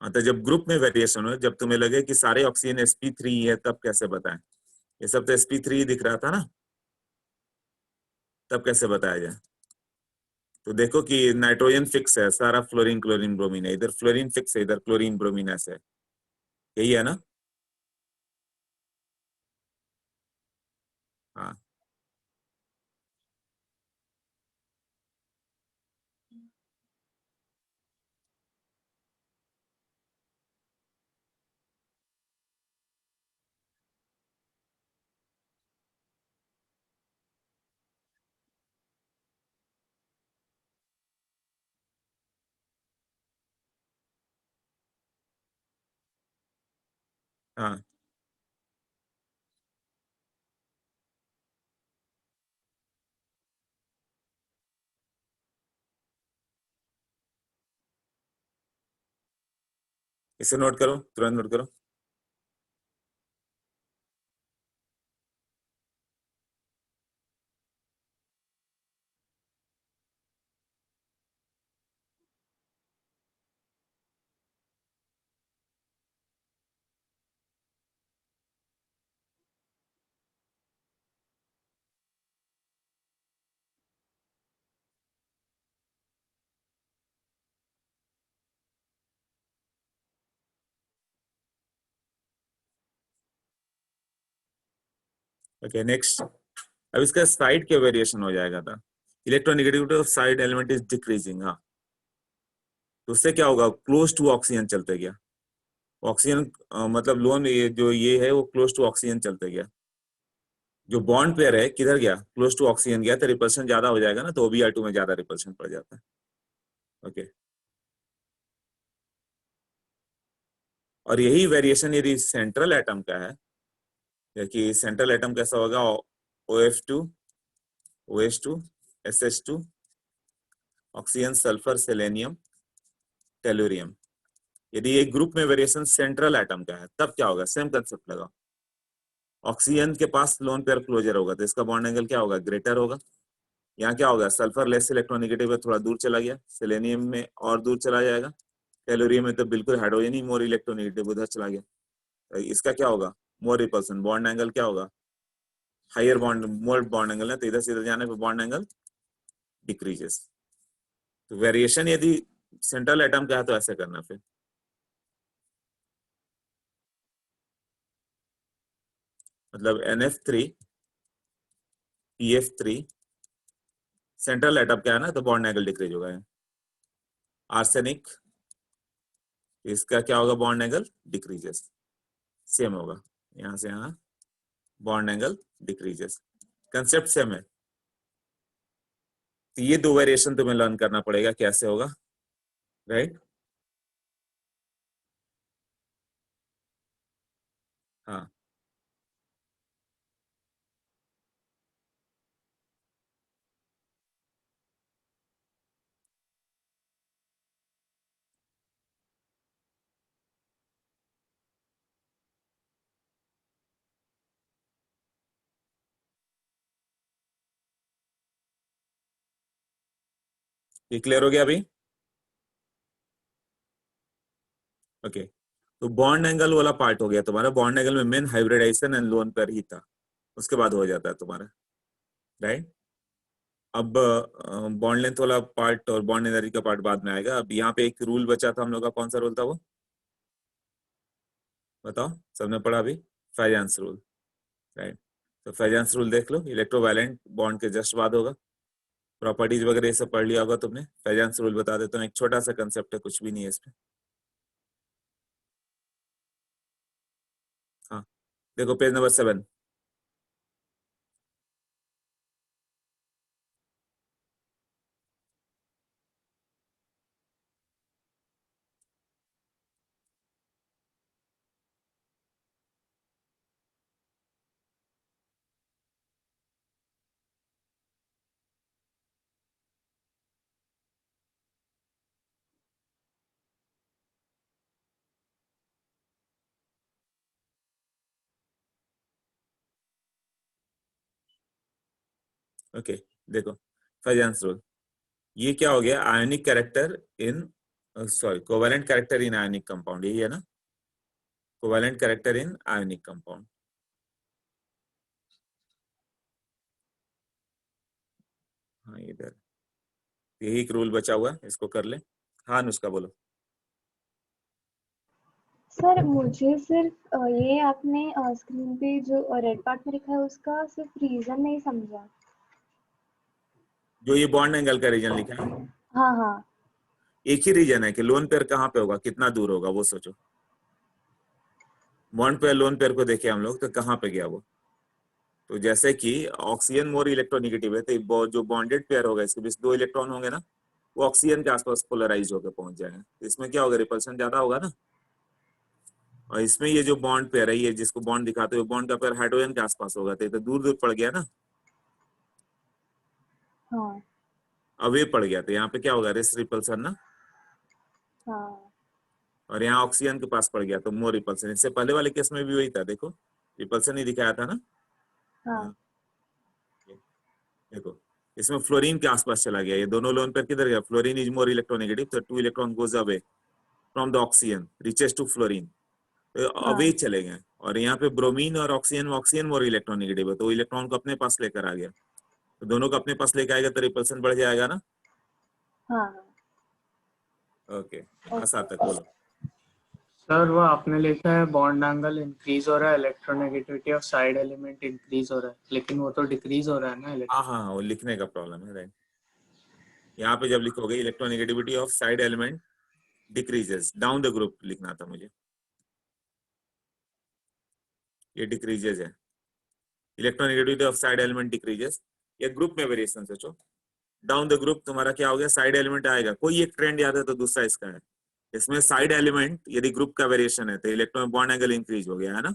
हाँ, तो जब ग्रुप में वेरिएशन हो, जब तुम्हें लगे कि सारे ऑक्सीजन sp3 है, तब कैसे बताएं। ये सब तो sp3 दिख रहा था ना, तब कैसे बताया जाए। तो देखो कि नाइट्रोजन फिक्स है, सारा फ्लोरीन क्लोरीन ब्रोमीन है, इधर फ्लोरीन फिक्स है, इधर क्लोरीन ब्रोमीन ऐसे है, यही है ना। हाँ हाँ, इसे नोट करो, तुरंत नोट करो। Okay next. अब इसका साइड के वेरिएशन हो जाएगा था, electronegativity of side element is decreasing. हाँ, तो उससे क्या होगा, क्लोज टू ऑक्सीजन चलते गया, ऑक्सीजन मतलब लोन ये जो ये है वो क्लोज टू ऑक्सीजन चलते गया। जो बॉन्ड पेयर है किधर गया, क्लोज टू ऑक्सीजन गया, तो रिपल्शन ज्यादा हो जाएगा ना, तो OBr2 में ज्यादा रिपल्शन पड़ जाता है। ओके, और यही वेरिएशन यदि सेंट्रल एटम का है, कि सेंट्रल एटम कैसा होगा, OF2, OH2, SH2, oxygen, sulphur, selenium, tellurium. यदि एक ग्रुप में वेरिएशन सेंट्रल एटम का है तब क्या होगा, सेम कंसेप्ट लगा। ऑक्सीजन के पास लोन पेयर क्लोजर होगा तो इसका बॉन्ड एंगल क्या होगा, ग्रेटर होगा। यहाँ क्या होगा, सल्फर लेस इलेक्ट्रोनेगेटिव है, थोड़ा दूर चला गया, सेलेनियम में और दूर चला जाएगा, टेलुरियम में तो बिल्कुल हाइड्रोजन ही मोर इलेक्ट्रोनेगेटिव उधर चला गया। तो इसका क्या होगा, मोर रिपल्सन, बॉन्ड एंगल क्या होगा, हायर बॉन्ड, मोर बॉन्ड एंगल है, तो इधर से इधर जाने पर बॉन्ड एंगल डिक्रीजेस। तो वेरिएशन यदि सेंट्रल एटम का है तो ऐसे करना, फिर मतलब NF3, PF3, सेंट्रल एटम क्या है ना, तो बॉन्ड एंगल डिक्रीज होगा। आर्सेनिक, इसका क्या होगा, बॉन्ड एंगल डिक्रीजेस, सेम होगा, यहाँ से यहाँ bond angle decreases, concept same है। तो ये दो वेरिएशन तुम्हें लर्न करना पड़ेगा कैसे होगा, राइट। हाँ ये क्लियर हो गया अभी? ओके, तो बॉन्ड एंगल वाला पार्ट हो गया तुम्हारा। बॉन्ड एंगल में main hybridization and lone pair ही था, उसके बाद हो जाता है तुम्हारा, राइट। अब बॉन्ड लेंथ वाला पार्ट और बॉन्ड एनर्जी का पार्ट बाद में आएगा। अब यहाँ पे एक रूल बचा था हम लोग का, कौन सा रूल था वो बताओ, सबने पढ़ा अभी? फेजांस रूल, राइट। तो फेजांस रूल देख लो, इलेक्ट्रोवैलेंट बॉन्ड के जस्ट बाद होगा। प्रॉपर्टीज वगैरह ये सब पढ़ लिया होगा तुमने। फेजांस रूल बता देता हूँ, एक छोटा सा कंसेप्ट है, कुछ भी नहीं है इसमें। हाँ देखो पेज नंबर 7। ओके देखो, फेजांस रूल, ये क्या हो गया, आयनिक character in, sorry covalent character in ionic compound, यही है ना, covalent character in ionic compound. हाँ इधर यही एक रूल बचा हुआ है, इसको कर ले। हाँ अनुष्का बोलो। सर मुझे सिर्फ ये आपने स्क्रीन पे जो रेड पार्ट में लिखा है उसका सिर्फ रीजन नहीं समझा। जो ये बॉन्ड एंगल का रीजन लिखा है, हाँ हाँ। एक ही रीजन है कि लोन पेयर कहाँ पे होगा, कितना दूर होगा, वो सोचो। बॉन्ड पेयर लोन पेयर को देखे हम लोग तो कहाँ पे गया वो। तो जैसे कि ऑक्सीजन मोर इलेक्ट्रोनिगेटिव है, तो जो बॉन्डेड पेयर होगा इसके बीच 2 इलेक्ट्रॉन होंगे ना, वो ऑक्सीजन के आसपास पोलराइज होकर पहुंच जाएंगे। तो इसमें क्या होगा, रिपल्शन ज्यादा होगा ना। और इसमें ये जो बॉन्ड पेयर है, ये जिसको बॉन्ड दिखाते हुए, बॉन्ड का पेयर हाइड्रोजन के आसपास होगा, तो ये तो दूर दूर पड़ गया ना। हाँ अवे पड़ गया, तो यहाँ पे क्या होगा, रेस रिपल्सन ना। हाँ। और यहाँ ऑक्सीजन के पास पड़ गया तो मोर रिपल्सन। इससे पहले वाले केस में भी वही था, देखो रिपल्सन ही दिखाया था ना। हाँ हाँ देखो, इसमें फ्लोरीन के आसपास चला गया, ये दोनों लोन पेयर किधर गया, फ्लोरीन इज मोर इलेक्ट्रोनेगेटिव, तो 2 electron goes away from the oxygen reaches to fluorine, तो अवे हाँ चले गए। और यहाँ पे ब्रोमीन और ऑक्सीजन, ऑक्सीजन मोर इलेक्ट्रोनेगेटिव है, तो वो इलेक्ट्रॉन को अपने पास लेकर आ गया। तो दोनों को अपने पास लेकर आएगा तो रिपल्सन बढ़ जाएगा ना। हाँ। ओके, आशा ओके। तक बोलो। सर वो आपने लिखा है बॉन्ड एंगल इंक्रीज हो रहा है, electronegativity of side element increase हो रहा है, लेकिन वो तो डिक्रीज हो रहा है ना हाँ हाँ हाँ, वो लिखने का प्रॉब्लम है, राइट। यहाँ पे जब लिखोगे electronegativity of side element decreases down the group लिखना था मुझे, ये डिक्रीजेस है। Electronegativity of side element decreases, ये ग्रुप में वेरिएशन सोचो। डाउन द ग्रुप तुम्हारा क्या हो गया, साइड एलिमेंट आएगा, कोई एक ट्रेंड याद है तो दूसरा इसका है। इसमें साइड एलिमेंट यदि ग्रुप का वेरिएशन है तो इलेक्ट्रॉन बॉन्ड एंगल इंक्रीज हो गया है ना।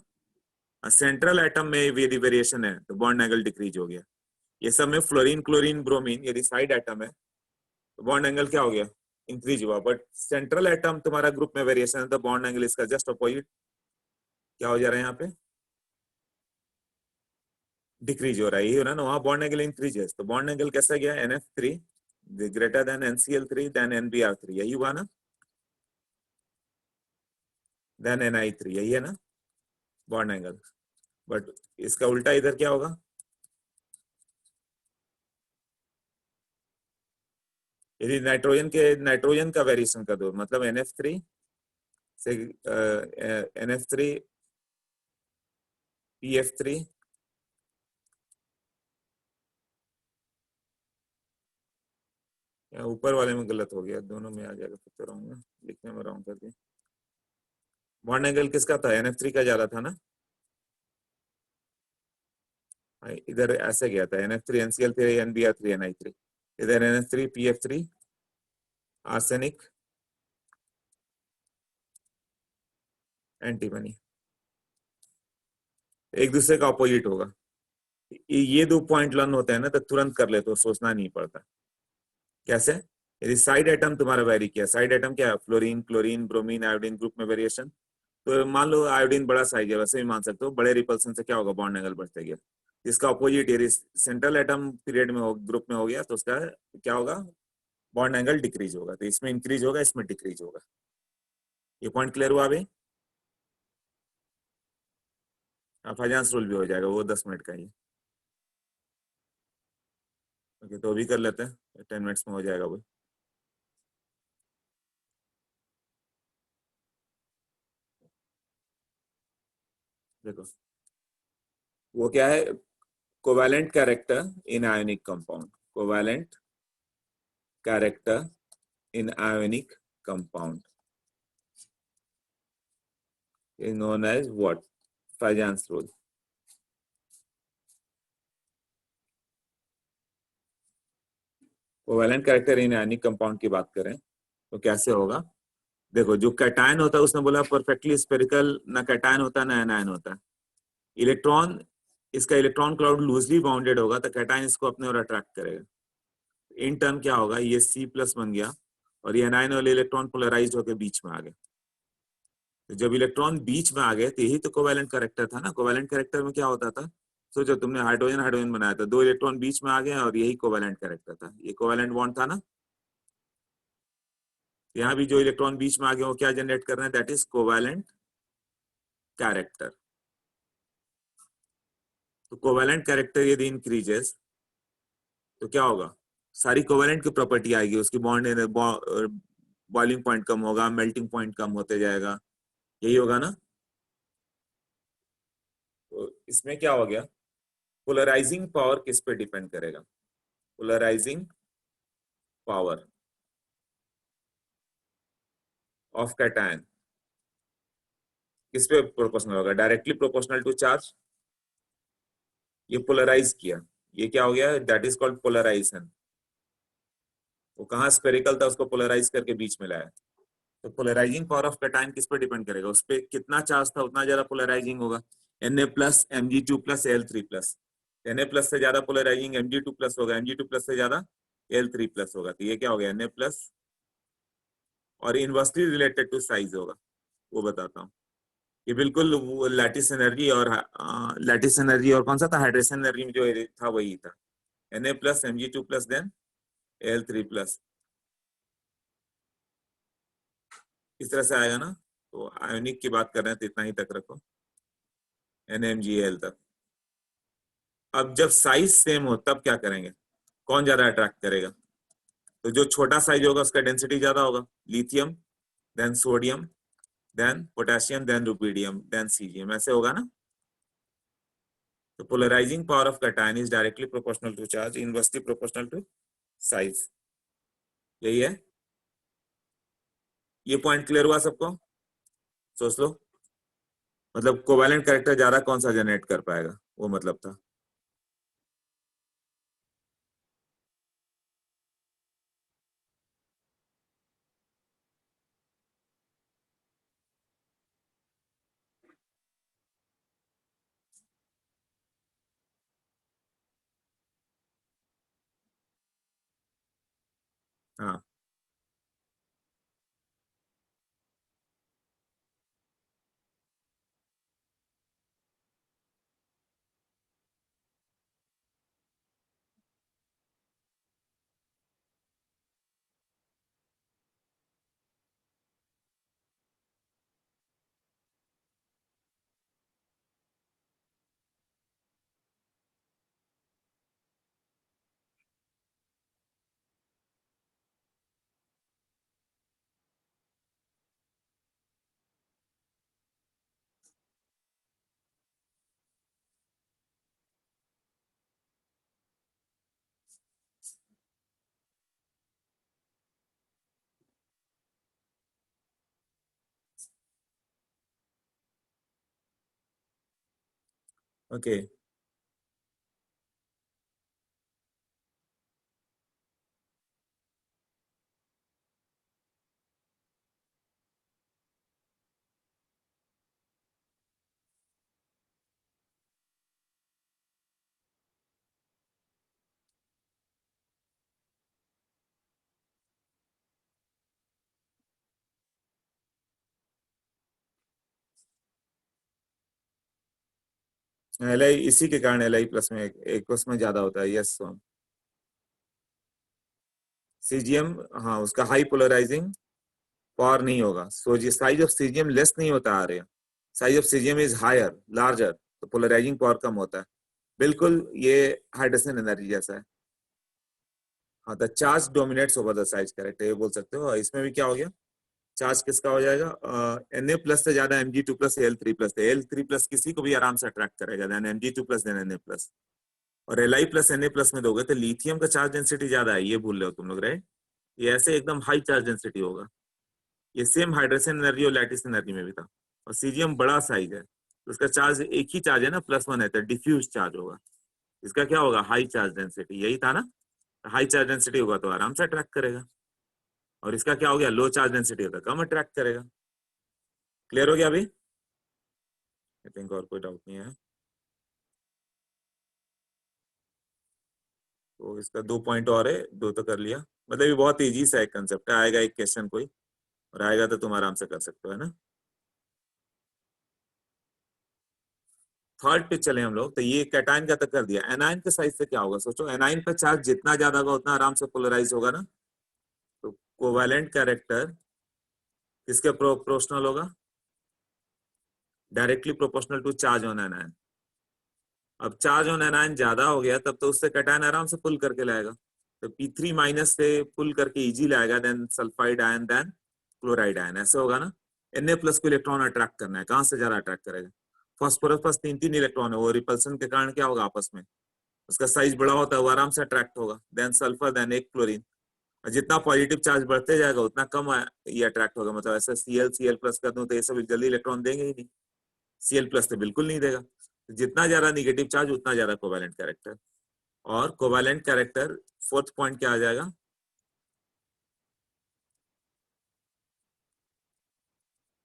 सेंट्रल एटम में यदि वेरिएशन है तो बॉन्ड एंगल डिक्रीज हो गया। ये सब में फ्लोरीन क्लोरीन ब्रोमीन यदि साइड एटम है तो बॉन्ड एंगल क्या हो गया, इंक्रीज हुआ। बट सेंट्रल एटम तुम्हारा ग्रुप में वेरिएशन है तो बॉन्ड एंगल इसका जस्ट अपोजिट क्या हो जा रहा है, यहाँ पे डिक्रीज हो रहा है। ये हो रहा है ना, वहां बॉन्ड एंगल इंक्रीजेस, तो बॉन्ड एंगल कैसा गया, NF3 greater than NCl3 then NBr3, यही हुआ ना, देन Ni3, यही है ना बॉन्ड एंगल। बट इसका उल्टा इधर क्या होगा, यदि नाइट्रोजन का वेरिएशन कर दो, मतलब NF3 से NF3 PF3 या ऊपर वाले में गलत हो गया, दोनों में आ जाएगा, फिर तो रॉन्ग है, लिखने में रॉन्ग कर दिया। बॉन्ड एंगल किसका था, NF3 का ज्यादा था ना। इधर ऐसे गया था, NF3 NCl3 NBr3 Ni3, इधर NF3 PF3 आर्सेनिक एंटीमनी। एक दूसरे का ऑपोजिट होगा। ये दो पॉइंट लर्न होते हैं ना तो तुरंत कर ले, तो सोचना नहीं पड़ता। कैसे? यदि साइड एटम तुम्हारा वेरी किया, साइड एटम क्या है, fluorine, chlorine, bromine, iodine group में वेरिएशन, तो मान लो आयोडीन बड़ा साइज है, वैसे भी मान सकते हो बड़े रिपल्सन से क्या होगा, बॉन्ड एंगल बढ़ते गया। इसका ऑपोजिट यदि सेंट्रल एटम पीरियड में हो, ग्रुप में हो गया, तो उसका क्या होगा, बॉन्ड एंगल डिक्रीज होगा। तो इसमें इंक्रीज होगा, इसमें डिक्रीज होगा। ये पॉइंट क्लियर हुआ अभी? फाइनेंस रूल भी हो जाएगा, वो 10 मिनट का ही। ओके, तो अभी कर लेते हैं, 10 मिनट्स में हो जाएगा वो। देखो वो क्या है, covalent character in ionic compound, covalent character in ionic compound is known as what? Fajans rule. Covalent character in ionic compound की बात करें तो कैसे होगा? देखो जो कैटायन होता है, उसने बोला परफेक्टली स्फेरिकल, ना कैटायन होता है ना एनायन होता है। इलेक्ट्रॉन, इसका इलेक्ट्रॉन क्लाउड लूजली बाउंडेड होगा तो कैटायन इसको अपने ओर अट्रैक्ट करेगा। इन टर्म क्या होगा, ये C+ बन गया और ये एनायन वाले इलेक्ट्रॉन पोलराइज होकर बीच में आ गए। तो जब इलेक्ट्रॉन बीच में आ गए तो यही तो कोवैलेंट कैरेक्टर था ना। कोवैलेंट कैरेक्टर में क्या होता था, सोचो तुमने हाइड्रोजन हाइड्रोजन बनाया था, दो इलेक्ट्रॉन बीच में आ गए और यही कोवैलेंट कैरेक्टर था, ये कोवैलेंट बॉन्ड था ना। यहाँ भी जो इलेक्ट्रॉन बीच में आ गए वो क्या जनरेट कर रहे हैं, दैट इज कोवैलेंट कैरेक्टर। तो कोवैलेंट कैरेक्टर यदि इंक्रीजेस तो क्या होगा, सारी कोवैलेंट की प्रॉपर्टी आएगी, उसकी बॉन्ड बॉइलिंग पॉइंट कम होगा, मेल्टिंग पॉइंट कम होते जाएगा, यही होगा ना। तो इसमें क्या हो गया, पोलराइजिंग पावर किस पे डिपेंड करेगा, पोलराइजिंग पावर ऑफ कैटायन किस पे प्रोपोर्शनल होगा, डायरेक्टली प्रोपोर्शनल टू चार्ज। ये पोलराइज किया, ये क्या हो गया, दैट इज कॉल्ड पोलराइजेशन। वो कहाँ स्फेरिकल था, उसको पोलराइज करके बीच में लाया। तो पोलराइजिंग पावर ऑफ कैटायन किस पे डिपेंड करेगा, उस पर कितना चार्ज था उतना ज्यादा पोलराइजिंग होगा। Na+, Mg2+, Al3+। Na+ से ज्यादा पोलराइजिंग Mg2+ होगा, Mg2+ से ज्यादा Al3+ होगा। तो ये क्या हो गया, Na+, और इनवर्सली रिलेटेड टू साइज होगा, वो बताता हूँ। ये बिल्कुल लैटिस एनर्जी और लैटिस एनर्जी और कौन सा था, हाइड्रेशन एनर्जी जो था वही था, Na+, Mg2+, देन Al3+। इस तरह से आएगा ना। तो आयोनिक की बात कर रहे हैं तो इतना ही तक रखो, NaMgAl तक। अब जब साइज सेम हो तब क्या करेंगे, कौन ज्यादा अट्रैक्ट करेगा, तो जो छोटा साइज होगा उसका डेंसिटी ज्यादा होगा, lithium, then sodium, then potassium, then rubidium, then caesium, ऐसे होगा ना। तो polarizing power of cation is directly proportional to charge, inversely proportional to size, यही है। ये पॉइंट क्लियर हुआ सबको, सोच लो। मतलब कोवैलेंट कैरेक्टर ज्यादा कौन सा जनरेट कर पाएगा, वो मतलब था। हाँ, ओके। Li इसी के कारण Li प्लस में एक प्लस में ज्यादा होता है। यस सोम। सीजीएम, हाँ उसका हाई पोलराइजिंग पावर नहीं होगा। सो जी साइज ऑफ सीजीएम लेस नहीं होता आ रहा है, size of caesium is higher larger, तो पोलराइजिंग पावर कम होता है। बिल्कुल ये हाइड्रोजन एनर्जी जैसा है। हाँ the charge dominates over the size, correct है, ये बोल सकते हो। इसमें भी क्या हो गया, चार्ज किसका हो जाएगा, Na प्लस से ज्यादा Mg2 plus Al3 plus, Al3 plus किसी को भी आराम से अट्रैक्ट करेगा then Mg2 plus then Na plus. और Li प्लस Na प्लस में दोगे तो लिथियम का चार्ज डेंसिटी ज्यादा है, ये भूल रहे हो तुम लोग, राइट। ये ऐसे एकदम हाई चार्ज डेंसिटी होगा। ये सेम हाइड्रोजन एनर्जी और लैटिस एनर्जी में भी था। और सीजीएम बड़ा साइज है तो उसका चार्ज एक ही चार्ज है ना, +1 है, तो डिफ्यूज चार्ज होगा। इसका क्या होगा, हाई चार्ज डेंसिटी, यही था ना। हाई चार्ज डेंसिटी होगा तो आराम से अट्रैक्ट करेगा। और इसका क्या हो गया, लो चार्ज डेंसिटी होता है, कम अट्रैक्ट करेगा। क्लियर हो गया अभी? आई थिंक और कोई डाउट नहीं है। तो इसका 2 पॉइंट और है, 2 तो कर लिया। मतलब ये बहुत इजी सा एक कंसेप्ट है, आएगा एक क्वेश्चन कोई और आएगा तो तुम आराम से कर सकते हो, है ना। थर्ड पे चले हम लोग, तो ये कैटायन का तक कर दिया। एनायन के साइज से क्या होगा, सोचो। एनायन का चार्ज जितना ज्यादा होगा उतना आराम से पोलराइज होगा ना। तो कोवैलेंट कैरेक्टर किसके प्रोपोर्शनल होगा, directly proportional to charge on anion. अब चार्ज ऑन एनायन ज्यादा हो गया तब तो उससे कैटायन आराम से पुल करके लाएगा। तो P3 माइनस से पुल करके इजी लाएगा, then sulphide ion, then chloride ion, ऐसे होगा ना। Na प्लस को इलेक्ट्रॉन अट्रैक्ट करना है, कहां से ज्यादा अट्रैक्ट करेगा। फॉस्फोरस पास 3 इलेक्ट्रॉन है, वो रिपल्सन के कारण क्या होगा आपस में, उसका साइज बड़ा होता है, वो आराम से अट्रैक्ट होगा। देन सल्फर, देन एक क्लोरीन। जितना पॉजिटिव चार्ज बढ़ते जाएगा उतना कम ये अट्रैक्ट होगा। मतलब ऐसे Cl प्लस कर दूं तो ये सब जल्दी इलेक्ट्रॉन देंगे ही नहीं, Cl प्लस तो बिल्कुल नहीं देगा। जितना ज्यादा निगेटिव चार्ज उतना ज्यादा कोवैलेंट कैरेक्टर। और कोवैलेंट कैरेक्टर फोर्थ पॉइंट क्या आ जाएगा,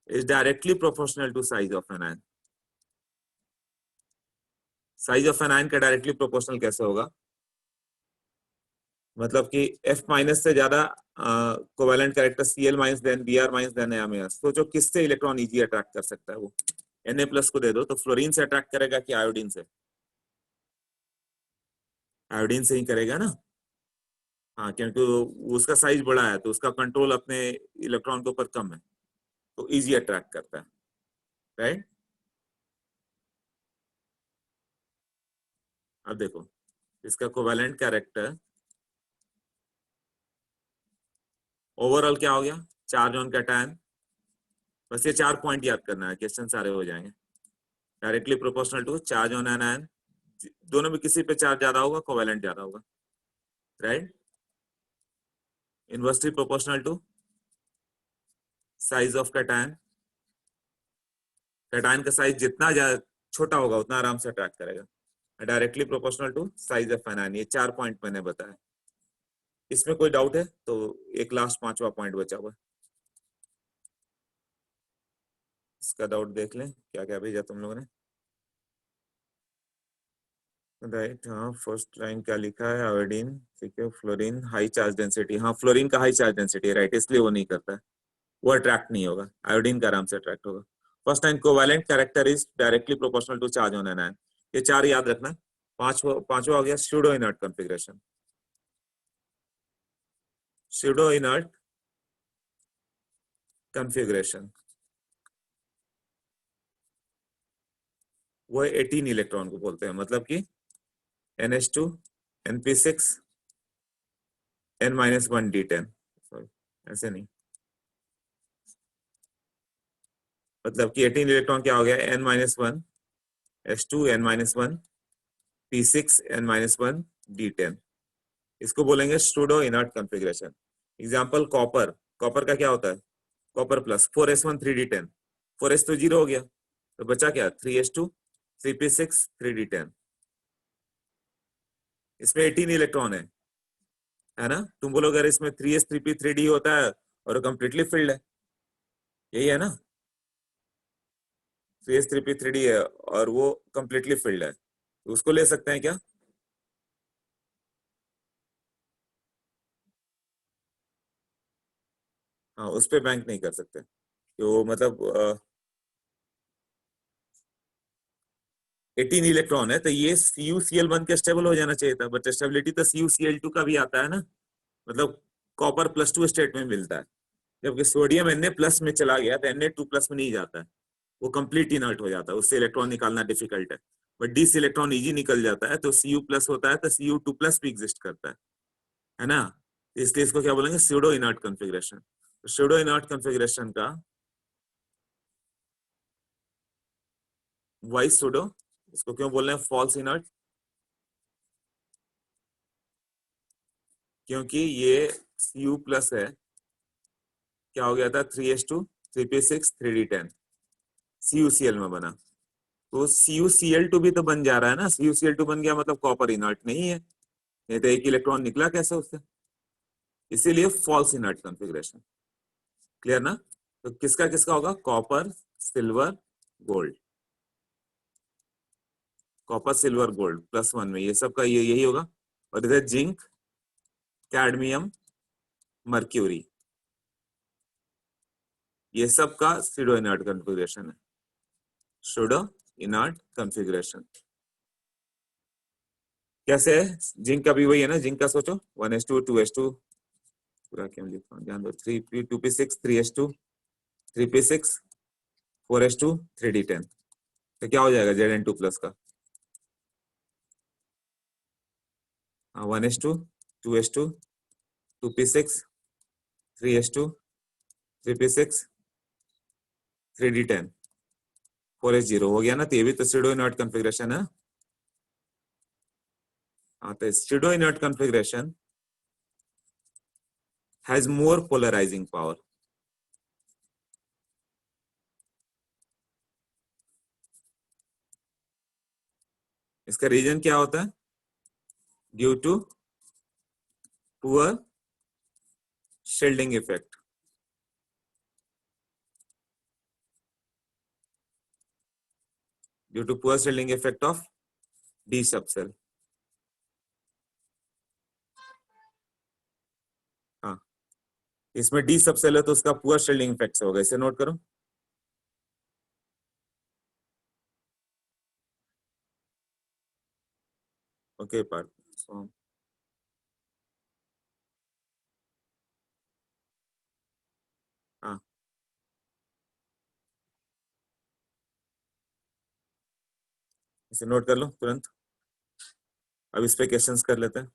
is directly proportional to size of anion. Size of anion का डायरेक्टली प्रोपोर्शनल कैसे होगा, मतलब कि F माइनस से ज्यादा covalent character Cl minus than Br minus than Na। सोचो किससे इलेक्ट्रॉन इजी अट्रैक्ट कर सकता है वो। Na प्लस को दे दो तो फ्लोरीन से अट्रैक्ट करेगा कि आयोडीन से, आयोडीन से ही करेगा ना। हाँ क्योंकि उसका साइज बड़ा है तो उसका कंट्रोल अपने इलेक्ट्रॉन के ऊपर कम है, तो इजी अट्रैक्ट करता है, राइट। अब देखो इसका कोवैलेंट कैरेक्टर ओवरऑल क्या हो गया, चार्ज ऑन कैटायन। बस ये 4 पॉइंट याद करना है, क्वेश्चन सारे हो जाएंगे। Directly proportional to charge on anion, दोनों में किसी पे चार्ज ज्यादा होगा, कोवैलेंट ज्यादा होगा, right. Inversely proportional to size of cation, cation का साइज जितना छोटा होगा उतना आराम से अट्रैक्ट करेगा। Directly proportional to size of anion, ये 4 पॉइंट मैंने बताया। इसमें कोई डाउट है तो एक लास्ट 5वां पॉइंट बचा हुआ है, इसका डाउट देख लें, क्या क्या भेजा तुम लोगों ने। राइट, हाँ फर्स्ट लाइन क्या लिखा है, आयोडीन, ठीक है, फ्लोरीन हाई चार्ज डेंसिटी, हाँ फ्लोरीन का हाई चार्ज डेंसिटी है, राइट, इसलिए वो नहीं करता है, वो अट्रैक्ट नहीं होगा, आयोडीन का आराम से अट्रैक्ट होगा। First line covalent character is directly proportional to charge on anion, ये 4 याद रखना। पांचवा हो गया pseudo inert configuration. Pseudo inert configuration वो 18 इलेक्ट्रॉन को बोलते हैं, मतलब कि NH2 Np6 N-1 D10, sorry ऐसे नहीं, मतलब कि 18 इलेक्ट्रॉन क्या हो गया, N-1 H2 N-1 P6 N-1 D10, इसको बोलेंगे pseudo inert configuration. Example copper, copper का क्या होता है, copper plus 4s1 3d10, 4s तो 0 हो गया तो बचा क्या, 3s2 3p6 3d10, इसमें 18 इलेक्ट्रॉन है ना। तुम बोलो अगर इसमें 3s 3p 3d होता है और कंप्लीटली फिल्ड है, यही है ना, 3s 3p 3d है और वो कंप्लीटली फिल्ड है, तो उसको ले सकते हैं क्या, हाँ उस पे बैंक नहीं कर सकते, तो मतलब 18 इलेक्ट्रॉन है, तो ये CuCl बन के स्टेबल हो जाना चाहिए था, बट स्टेबिलिटी तो CuCl2 का भी आता है ना, मतलब कॉपर +2 स्टेट में मिलता है, जबकि सोडियम Na+ में चला गया तो Na2+ में नहीं जाता है, वो कंप्लीट इनर्ट हो जाता है, उससे इलेक्ट्रॉन निकालना डिफिकल्ट है। बट डी से इलेक्ट्रॉन इजी निकल जाता है, तो Cu+ होता है तो Cu2+ भी एग्जिस्ट करता है ना। इसलिए इसको क्या बोलेंगे, स्यूडो इनर्ट कॉन्फ़िगरेशन। तो स्यूडो इनर्ट कॉन्फ़िगरेशन का वाई स्यूडो, इसको क्यों बोल रहे हैं फॉल्स इनर्ट, क्योंकि ये Cu+ है, क्या हो गया था 3s2 3p6 3d10 CuCl में बना, तो CuCl2 भी तो बन जा रहा है ना, CuCl2 बन गया मतलब कॉपर इनर्ट नहीं है, नहीं तो एक इलेक्ट्रॉन निकला कैसे उससे, इसीलिए फॉल्स इनर्ट कॉन्फ़िगरेशन। क्लियर ना। तो किसका किसका होगा, copper silver gold, copper silver gold +1 में ये सब का ये यही होगा। और इधर जिंक कैडमियम मर्क्यूरी, ये सब का स्यूडो इनर्ट कॉन्फ़िगरेशन है, स्यूडो इनर्ट कॉन्फ़िगरेशन। कैसे है, जिंक का भी वही है ना, जिंक का सोचो 1s2 2s2 पूरा क्यों लिखा हूं, ध्यान दो, 3p 2p6 3s2 3p6 4s2 3d10, तो क्या हो जाएगा Zn2+ का 1s2 2s2 2p6 3s2 3p6 3d10 4s0 हो गया ना, तो ये भी तो स्यूडो इनर्ट कॉन्फ़िगरेशन है। हाँ, तो pseudo inert configuration has more polarizing power. इसका रीजन क्या होता है, due to poor shielding effect, due to poor shielding effect of D subshell. हाँ, इसमें डी सबसेल है तो उसका पुअर शील्डिंग इफेक्ट से होगा, इसे नोट करो। ओके पार्ट, हाँ इसे नोट कर लो तुरंत। अब इस पे क्वेश्चंस कर लेते हैं।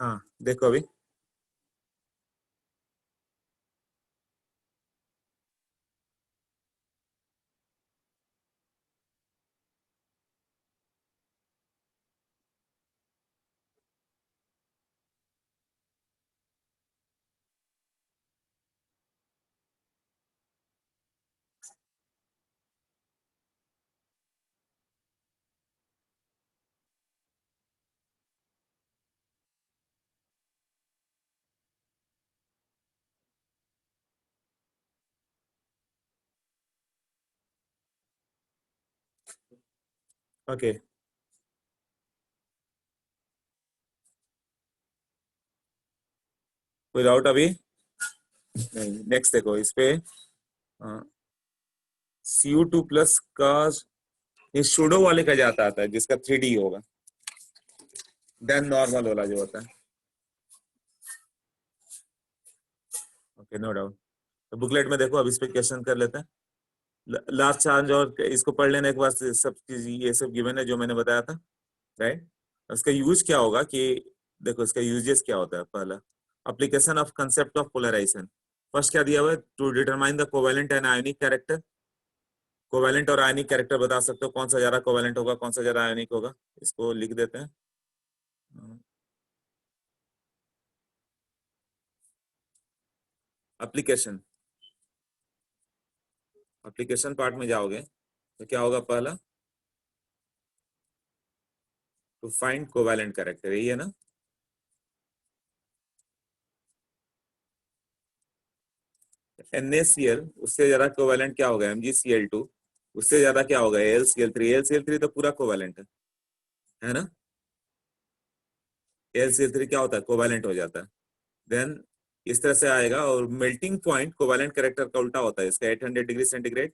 हाँ देखो अभी, ओके कोई डाउट अभी नहीं। नेक्स्ट देखो इस पे Cu2+ का ये सूडो वाले का जाता आता है, जिसका 3D होगा, देन नॉर्मल वाला जो होता है। Okay no doubt. तो बुकलेट में देखो, अब इस पे क्वेश्चन कर लेते हैं। लास्ट चार्ज और इसको पढ़ लेने के बाद सब चीज ये सब गिवन है जो मैंने बताया था, राइट। उसका यूज क्या होगा कि देखो इसका यूजेस क्या होता है। पहला, application of concept of polarization. First क्या दिया हुआ है, to determine the covalent and ionic character. Covalent और आयोनिक कैरेक्टर बता सकते हो, कौन सा ज्यादा कोवेलेंट होगा, कौन सा ज्यादा आयोनिक होगा। इसको लिख देते हैं। एप्लीकेशन, एप्लीकेशन पार्ट में जाओगे तो क्या होगा, पहला टू फाइंड कोवेलेंट कैरेक्टर, यही है ना। NaCl उससे ज्यादा कोवेलेंट क्या होगा, MgCl2 उससे ज्यादा क्या होगा, AlCl3। AlCl3 तो पूरा कोवेलेंट है ना। AlCl3 क्या होता है, कोवेलेंट हो जाता है। देन इस तरह से आएगा। और मेल्टिंग पॉइंट कोवेलेंट कैरेक्टर का उल्टा होता है, इसका 800 डिग्री सेंटीग्रेड,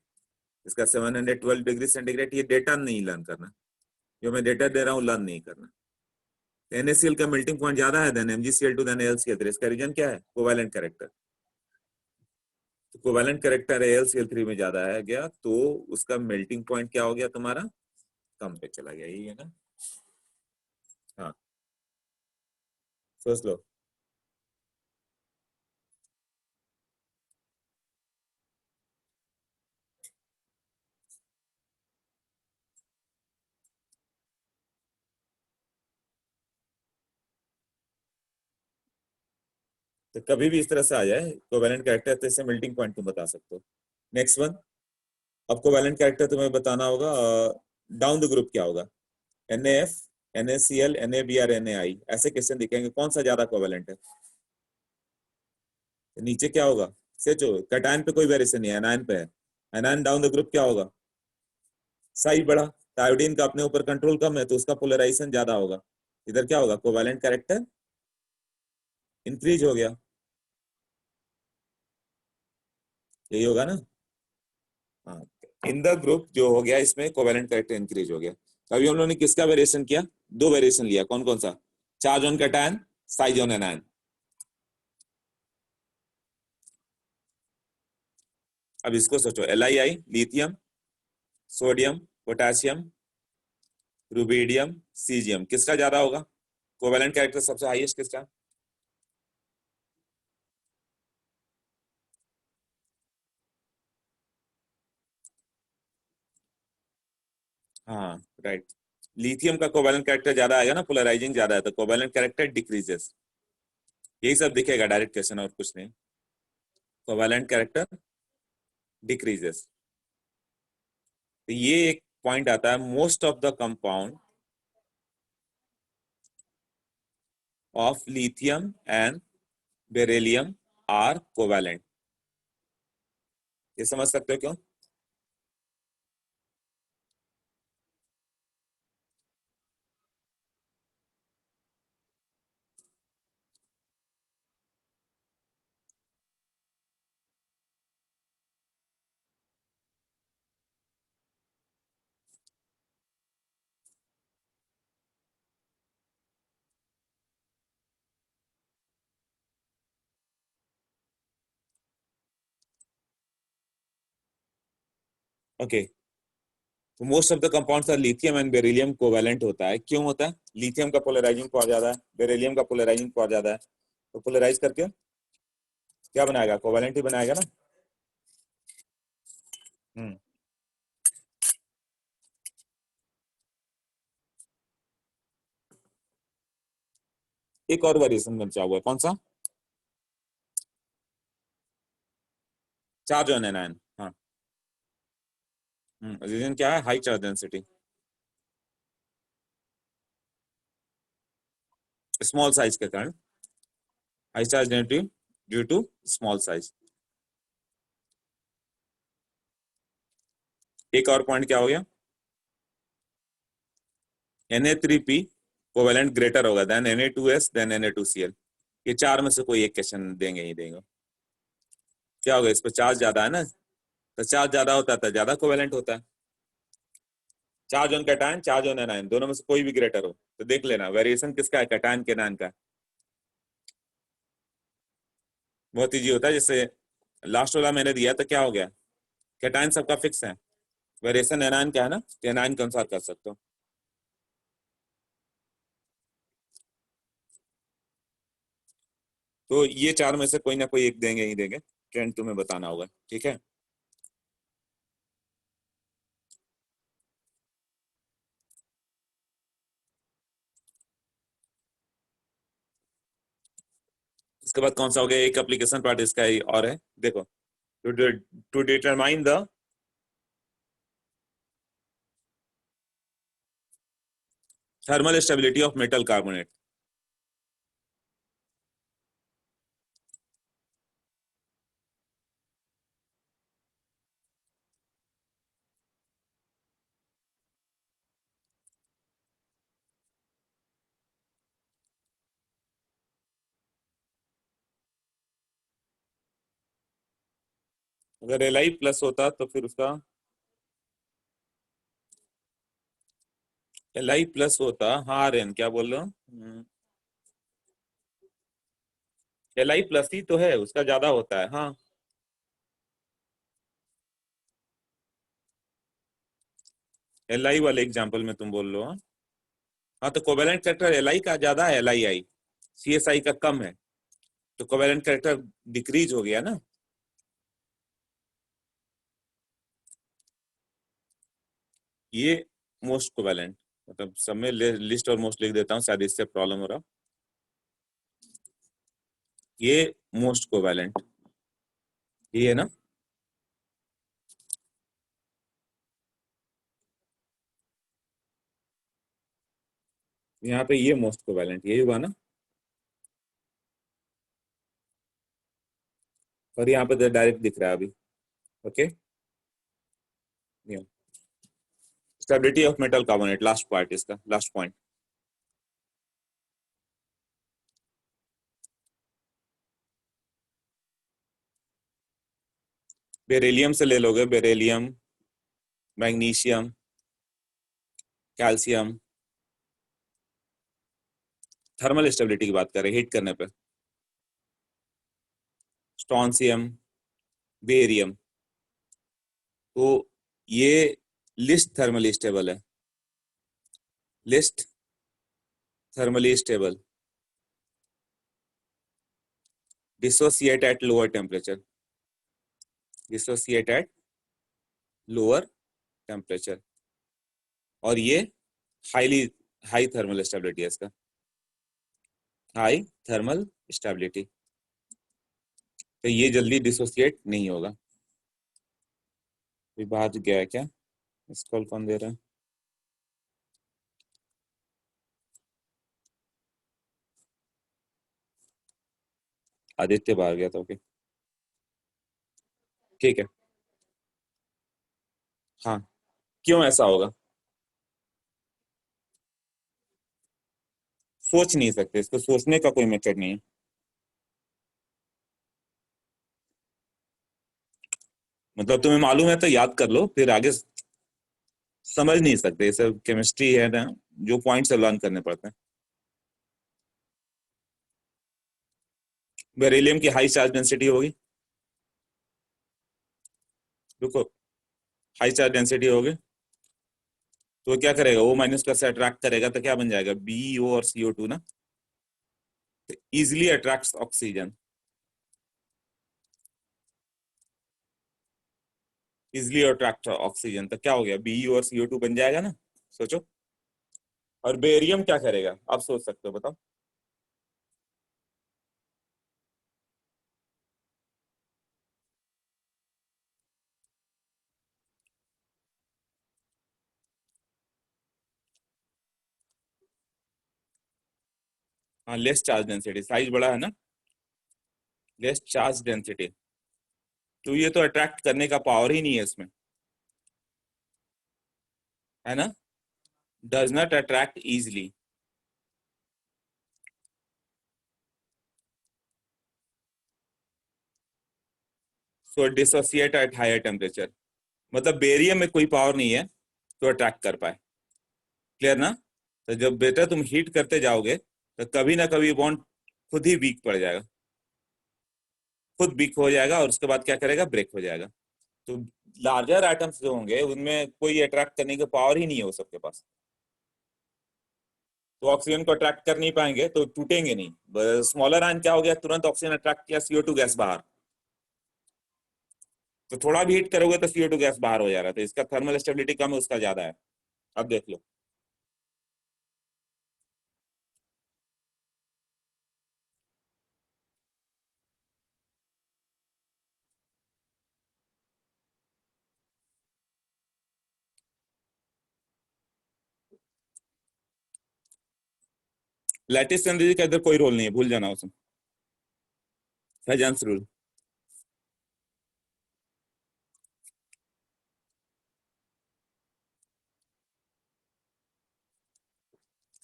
इसका 712 डिग्री सेंटीग्रेड। ये डेटा नहीं लर्न करना, जो मैं डेटा दे रहा हूँ लर्न नहीं करना। NaCl का मेल्टिंग पॉइंट ज्यादा है देन MgCl2 देन AlCl3। इसका रीजन क्या है, कोवेलेंट कैरेक्टर। तो कोवेलेंट कैरेक्टर AlCl3 में ज्यादा है गया, तो उसका मेल्टिंग पॉइंट क्या हो गया तुम्हारा, कम पे चला गया, यही है ना। हाँ, सोच लो। तो कभी भी इस तरह से आ जाए कोवेलेंट कैरेक्टर, तो इससे मेल्टिंग पॉइंट तुम बता सकते हो। नेक्स्ट वन, अब कोवेलेंट कैरेक्टर तुम्हें बताना होगा डाउन द ग्रुप क्या होगा। NaF, NaCl, NaBr, NaI, ऐसे क्वेश्चन दिखेंगे, कौन सा ज्यादा कोवेलेंट है। तो नीचे क्या होगा, सोचो। कैटायन पे कोई वेरिएशन नहीं है, एनायन पे है। एनायन डाउन द ग्रुप क्या होगा, साइज बड़ा। तो आयोडीन का अपने ऊपर कंट्रोल कम है, तो उसका पोलराइजेशन ज्यादा होगा। इधर क्या होगा, कोवेलेंट कैरेक्टर इंक्रीज हो गया, यही होगा ना। हाँ, इन द ग्रुप जो हो गया, इसमें कोवेलेंट कैरेक्टर इंक्रीज हो गया। तो अभी हम लोगों ने किसका वेरिएशन किया, दो वेरिएशन लिया, कौन कौन सा, charge on cation, size on anion. अब इसको सोचो, LiI lithium, sodium, potassium, rubidium, caesium, किसका ज्यादा होगा, कोवेलेंट कैरेक्टर सबसे हाईएस्ट किसका। हाँ, राइट। लिथियम का कोवेलेंट कैरेक्टर ज्यादा आएगा ना, पोलराइजिंग ज्यादा है, तो कोवेलेंट कैरेक्टर डिक्रीजेस। यही सब दिखेगा डायरेक्ट क्वेश्चन, और कुछ नहीं। Covalent character decreases. तो ये एक पॉइंट आता है, most of the compound of lithium and beryllium are covalent. ये समझ सकते हो क्यों। ओके, तो most of the compounds are lithium and beryllium covalent होता है। क्यों होता है, लिथियम का पोलराइजिंग पावर ज्यादा है, बेरिलियम का पोलराइजिंग पावर ज्यादा है, तो पोलराइज करके क्या बनाएगा, कोवेलेंट ही बनाएगा ना। हम्म, एक और वेरिएशन बचा हुआ है, कौन सा, चार्ज ऑन एनायन। हाँ, रीजन क्या है, high charge density, small size के कारण, high charge density due to small size. एक और पॉइंट क्या हो गया, Na3P कोवेलेंट ग्रेटर होगा देन Na2S देन Na2Cl। ये चार में से कोई एक क्वेश्चन देंगे ही देंगे। क्या होगा, इस पर चार्ज ज्यादा है ना, तो चार्ज ज्यादा होता है तो ज्यादा कोवेलेंट होता है। Charge on cation, charge on anion, दोनों में से कोई भी ग्रेटर हो तो देख लेना वेरिएशन किसका है, कैटायन के एनायन का। बहुत इजी होता है, जैसे लास्ट वाला मैंने दिया तो क्या हो गया, कैटायन सबका फिक्स है, वेरिएशन एनायन क्या है ना, एनायन के अनुसार कर सकते हो। तो ये चार में से कोई ना कोई एक देंगे ही देंगे, ट्रेंड तुम्हें बताना होगा, ठीक है। इसके बाद कौन सा हो गया, एक एप्लीकेशन पार्ट इसका ही और है, देखो, to determine the thermal stability of metal carbonate. अगर Li प्लस होता तो फिर उसका Li प्लस होता, हाँ रेन क्या बोल रहे हो, Li प्लस ही तो है, उसका ज्यादा होता है, हाँ। Li वाले एग्जांपल में तुम बोल रहे हो, हाँ तो कोवेलेंट कैरेक्टर Li का ज्यादा है, Lii CSI का कम है, तो कोवेलेंट कैरेक्टर डिक्रीज हो गया ना। ये मोस्ट कोवेलेंट, मतलब सब में लिस्ट और मोस्ट लिख देता हूँ, शायद इससे प्रॉब्लम हो रहा। ये मोस्ट कोवेलेंट ये है ना, यहाँ पे ये मोस्ट कोवेलेंट यही हुआ ना, और यहाँ पे डायरेक्ट दिख रहा है अभी, okay. Stability of metal carbonate, last part इसका, लास्ट पॉइंट। बेरिलियम से ले लोगे, beryllium, magnesium, calcium, thermal stability की बात करें हीट करने पे, स्ट्रॉन्सियम, बेरियम, तो ये लिस्ट थर्मली स्टेबल है, list thermally stable, dissociate at lower temperature, dissociate at lower temperature, और ये हाईली हाई थर्मल स्टेबिलिटी है इसका, हाई थर्मल स्टेबिलिटी, तो ये जल्दी डिसोसिएट नहीं होगा। बाहर गया है क्या, इस कॉल कौन दे रहा है, आदित्य बाहर गया था, ओके ठीक है। हाँ क्यों ऐसा होगा, सोच नहीं सकते, इसको सोचने का कोई मेथड नहीं है। मतलब तुम्हें मालूम है तो याद कर लो, फिर आगे समझ नहीं सकते, ये सब केमिस्ट्री है ना, जो पॉइंट से लर्न करने पड़ते हैं। बेरिलियम की हाई चार्ज डेंसिटी होगी, देखो हाई चार्ज डेंसिटी होगी, तो क्या करेगा, O माइनस प्लस से अट्रैक्ट करेगा, तो क्या बन जाएगा, BeO और CO2 ना, तो easily attracts oxygen, easily attract oxygen, तो क्या हो गया, BeO और CO2 बन जाएगा ना, सोचो। और बेरियम क्या करेगा, आप सोच सकते हो, बताओ। हाँ लेस चार्ज डेंसिटी, साइज बड़ा है ना, लेस चार्ज डेंसिटी, तो ये तो अट्रैक्ट करने का पावर ही नहीं है इसमें, है ना, does not attract easily, so dissociate at higher temperature, मतलब बेरियम में कोई पावर नहीं है तो अट्रैक्ट कर पाए, क्लियर ना। तो जब बेटा तुम हीट करते जाओगे तो कभी ना कभी बॉन्ड खुद ही वीक पड़ जाएगा, खुद वीक हो जाएगा, और उसके बाद क्या करेगा, ब्रेक हो जाएगा। तो लार्जर एटम्स जो होंगे उनमें कोई अट्रैक्ट करने की पावर ही नहीं है वो सबके पास, तो ऑक्सीजन को अट्रैक्ट कर नहीं पाएंगे तो टूटेंगे नहीं। स्मॉलर आयन क्या हो गया, तुरंत ऑक्सीजन अट्रैक्ट किया, CO2 गैस बाहर, तो थोड़ा भी हीट करोगे तो CO2 गैस बाहर हो जा रहा है, तो इसका थर्मल स्टेबिलिटी कम है, उसका ज्यादा है। अब देख लो, लैटिस एनर्जी का इधर कोई रोल नहीं है, भूल जाना उसमें, हेजन्स रूल।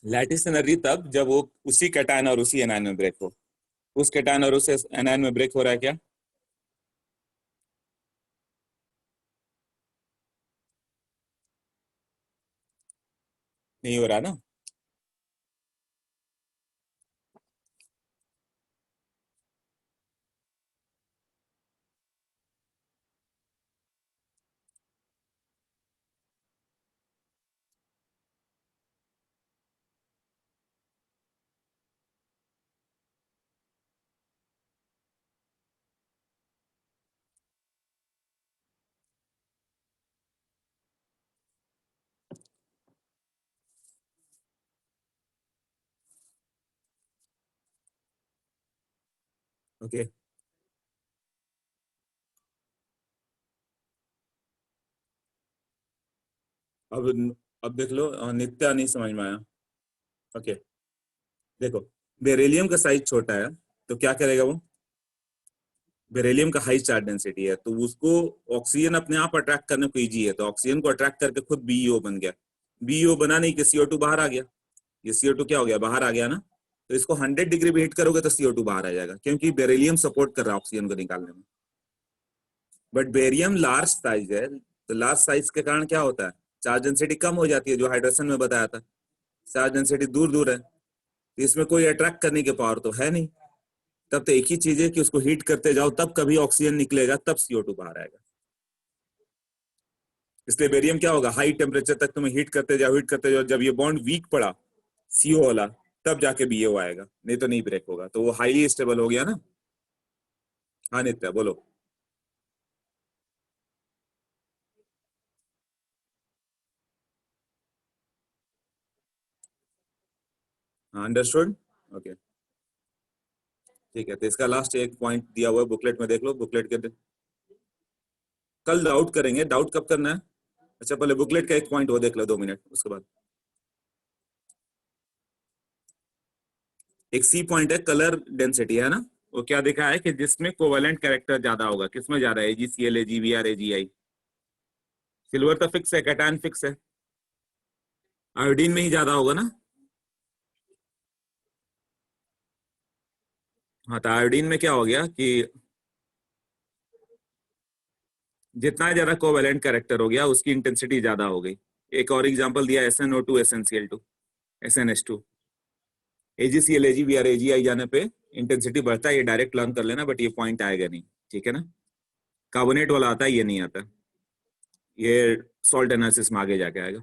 लैटिस एनर्जी तब जब वो उसी कैटायन और उसी एनायन में ब्रेक हो, उस कैटायन और उस एनायन में ब्रेक हो रहा है क्या, नहीं हो रहा ना। ओके अब देख लो, नित्या नहीं समझ में आया। ओके देखो, बेरिलियम का साइज छोटा है तो क्या करेगा वो, बेरिलियम का हाई चार्ज डेंसिटी है तो उसको ऑक्सीजन अपने आप अट्रैक्ट करने को इजी है, तो ऑक्सीजन को अट्रैक्ट करके खुद बीईओ बन गया, बीईओ बना नहीं कि CO2 बाहर आ गया, ये CO2 क्या हो गया, बाहर आ गया ना, तो इसको 100 डिग्री पे हीट करोगे तो CO2 बाहर आ जाएगा, क्योंकि बेरिलियम सपोर्ट कर रहा है ऑक्सीजन को निकालने में। बट बेरियम लार्ज साइज है, तो लार्ज साइज के कारण क्या होता है, चार्ज डेंसिटी कम हो जाती है, जो हाइड्रोजन में बताया था, चार्ज डेंसिटी दूर दूर है, तो इसमें कोई अट्रैक्ट करने की पावर तो है नहीं, तब तो एक ही चीज है कि उसको हीट करते जाओ, तब कभी ऑक्सीजन निकलेगा, तब CO2 बाहर आएगा। इसलिए बेरियम क्या होगा, हाई टेम्परेचर तक तुम्हें हीट करते जाओ, हीट करते जाओ, जब ये बॉन्ड वीक पड़ा CO वाला, तब जाके BO आएगा, नहीं तो नहीं ब्रेक होगा, तो वो हाईली स्टेबल हो गया ना। हाँ नित्या बोलो। हाँ अंडरस्टूड, ओके ठीक है, तो इसका लास्ट एक पॉइंट दिया हुआ है बुकलेट में, देख लो बुकलेट के, कल डाउट करेंगे, डाउट कब करना है, अच्छा पहले बुकलेट का एक पॉइंट वो देख लो 2 मिनट, उसके बाद एक C पॉइंट है, कलर डेंसिटी है ना, वो क्या देखा है कि जिसमें कोवेलेंट कैरेक्टर ज्यादा होगा, किसमें ज्यादा है, AgCl AgBr AgI, सिल्वर तो फिक्स है, कैटायन फिक्स है, आयोडीन में ही ज्यादा होगा ना। हाँ तो आयोडीन में क्या हो गया कि जितना ज्यादा कोवेलेंट कैरेक्टर हो गया उसकी इंटेंसिटी ज्यादा हो गई। एक और एग्जांपल दिया SnO2 SnCl2 SnH2, AgCl AgBr AgI जाने पे इंटेंसिटी बढ़ता है, ये डायरेक्ट लर्न कर लेना, बट ये पॉइंट आएगा नहीं, ठीक है ना, कार्बोनेट वाला आता है, ये नहीं आता, ये सॉल्ट एनालिसिस में आगे जाके आएगा।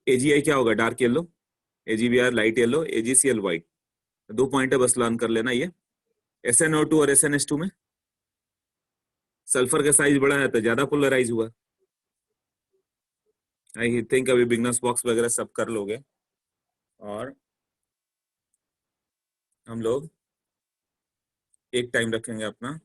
AgI क्या होगा, dark yellow, AgBr light yellow, AgCl white, 2 point है, बस लर्न कर लेना ये। SnO2 और SnH2 में सल्फर का साइज बड़ा है तो ज्यादा पोलराइज हुआ, आई थिंक अभी बिगनर्स बॉक्स वगैरह सब कर लोगे, और हम लोग एक टाइम रखेंगे अपना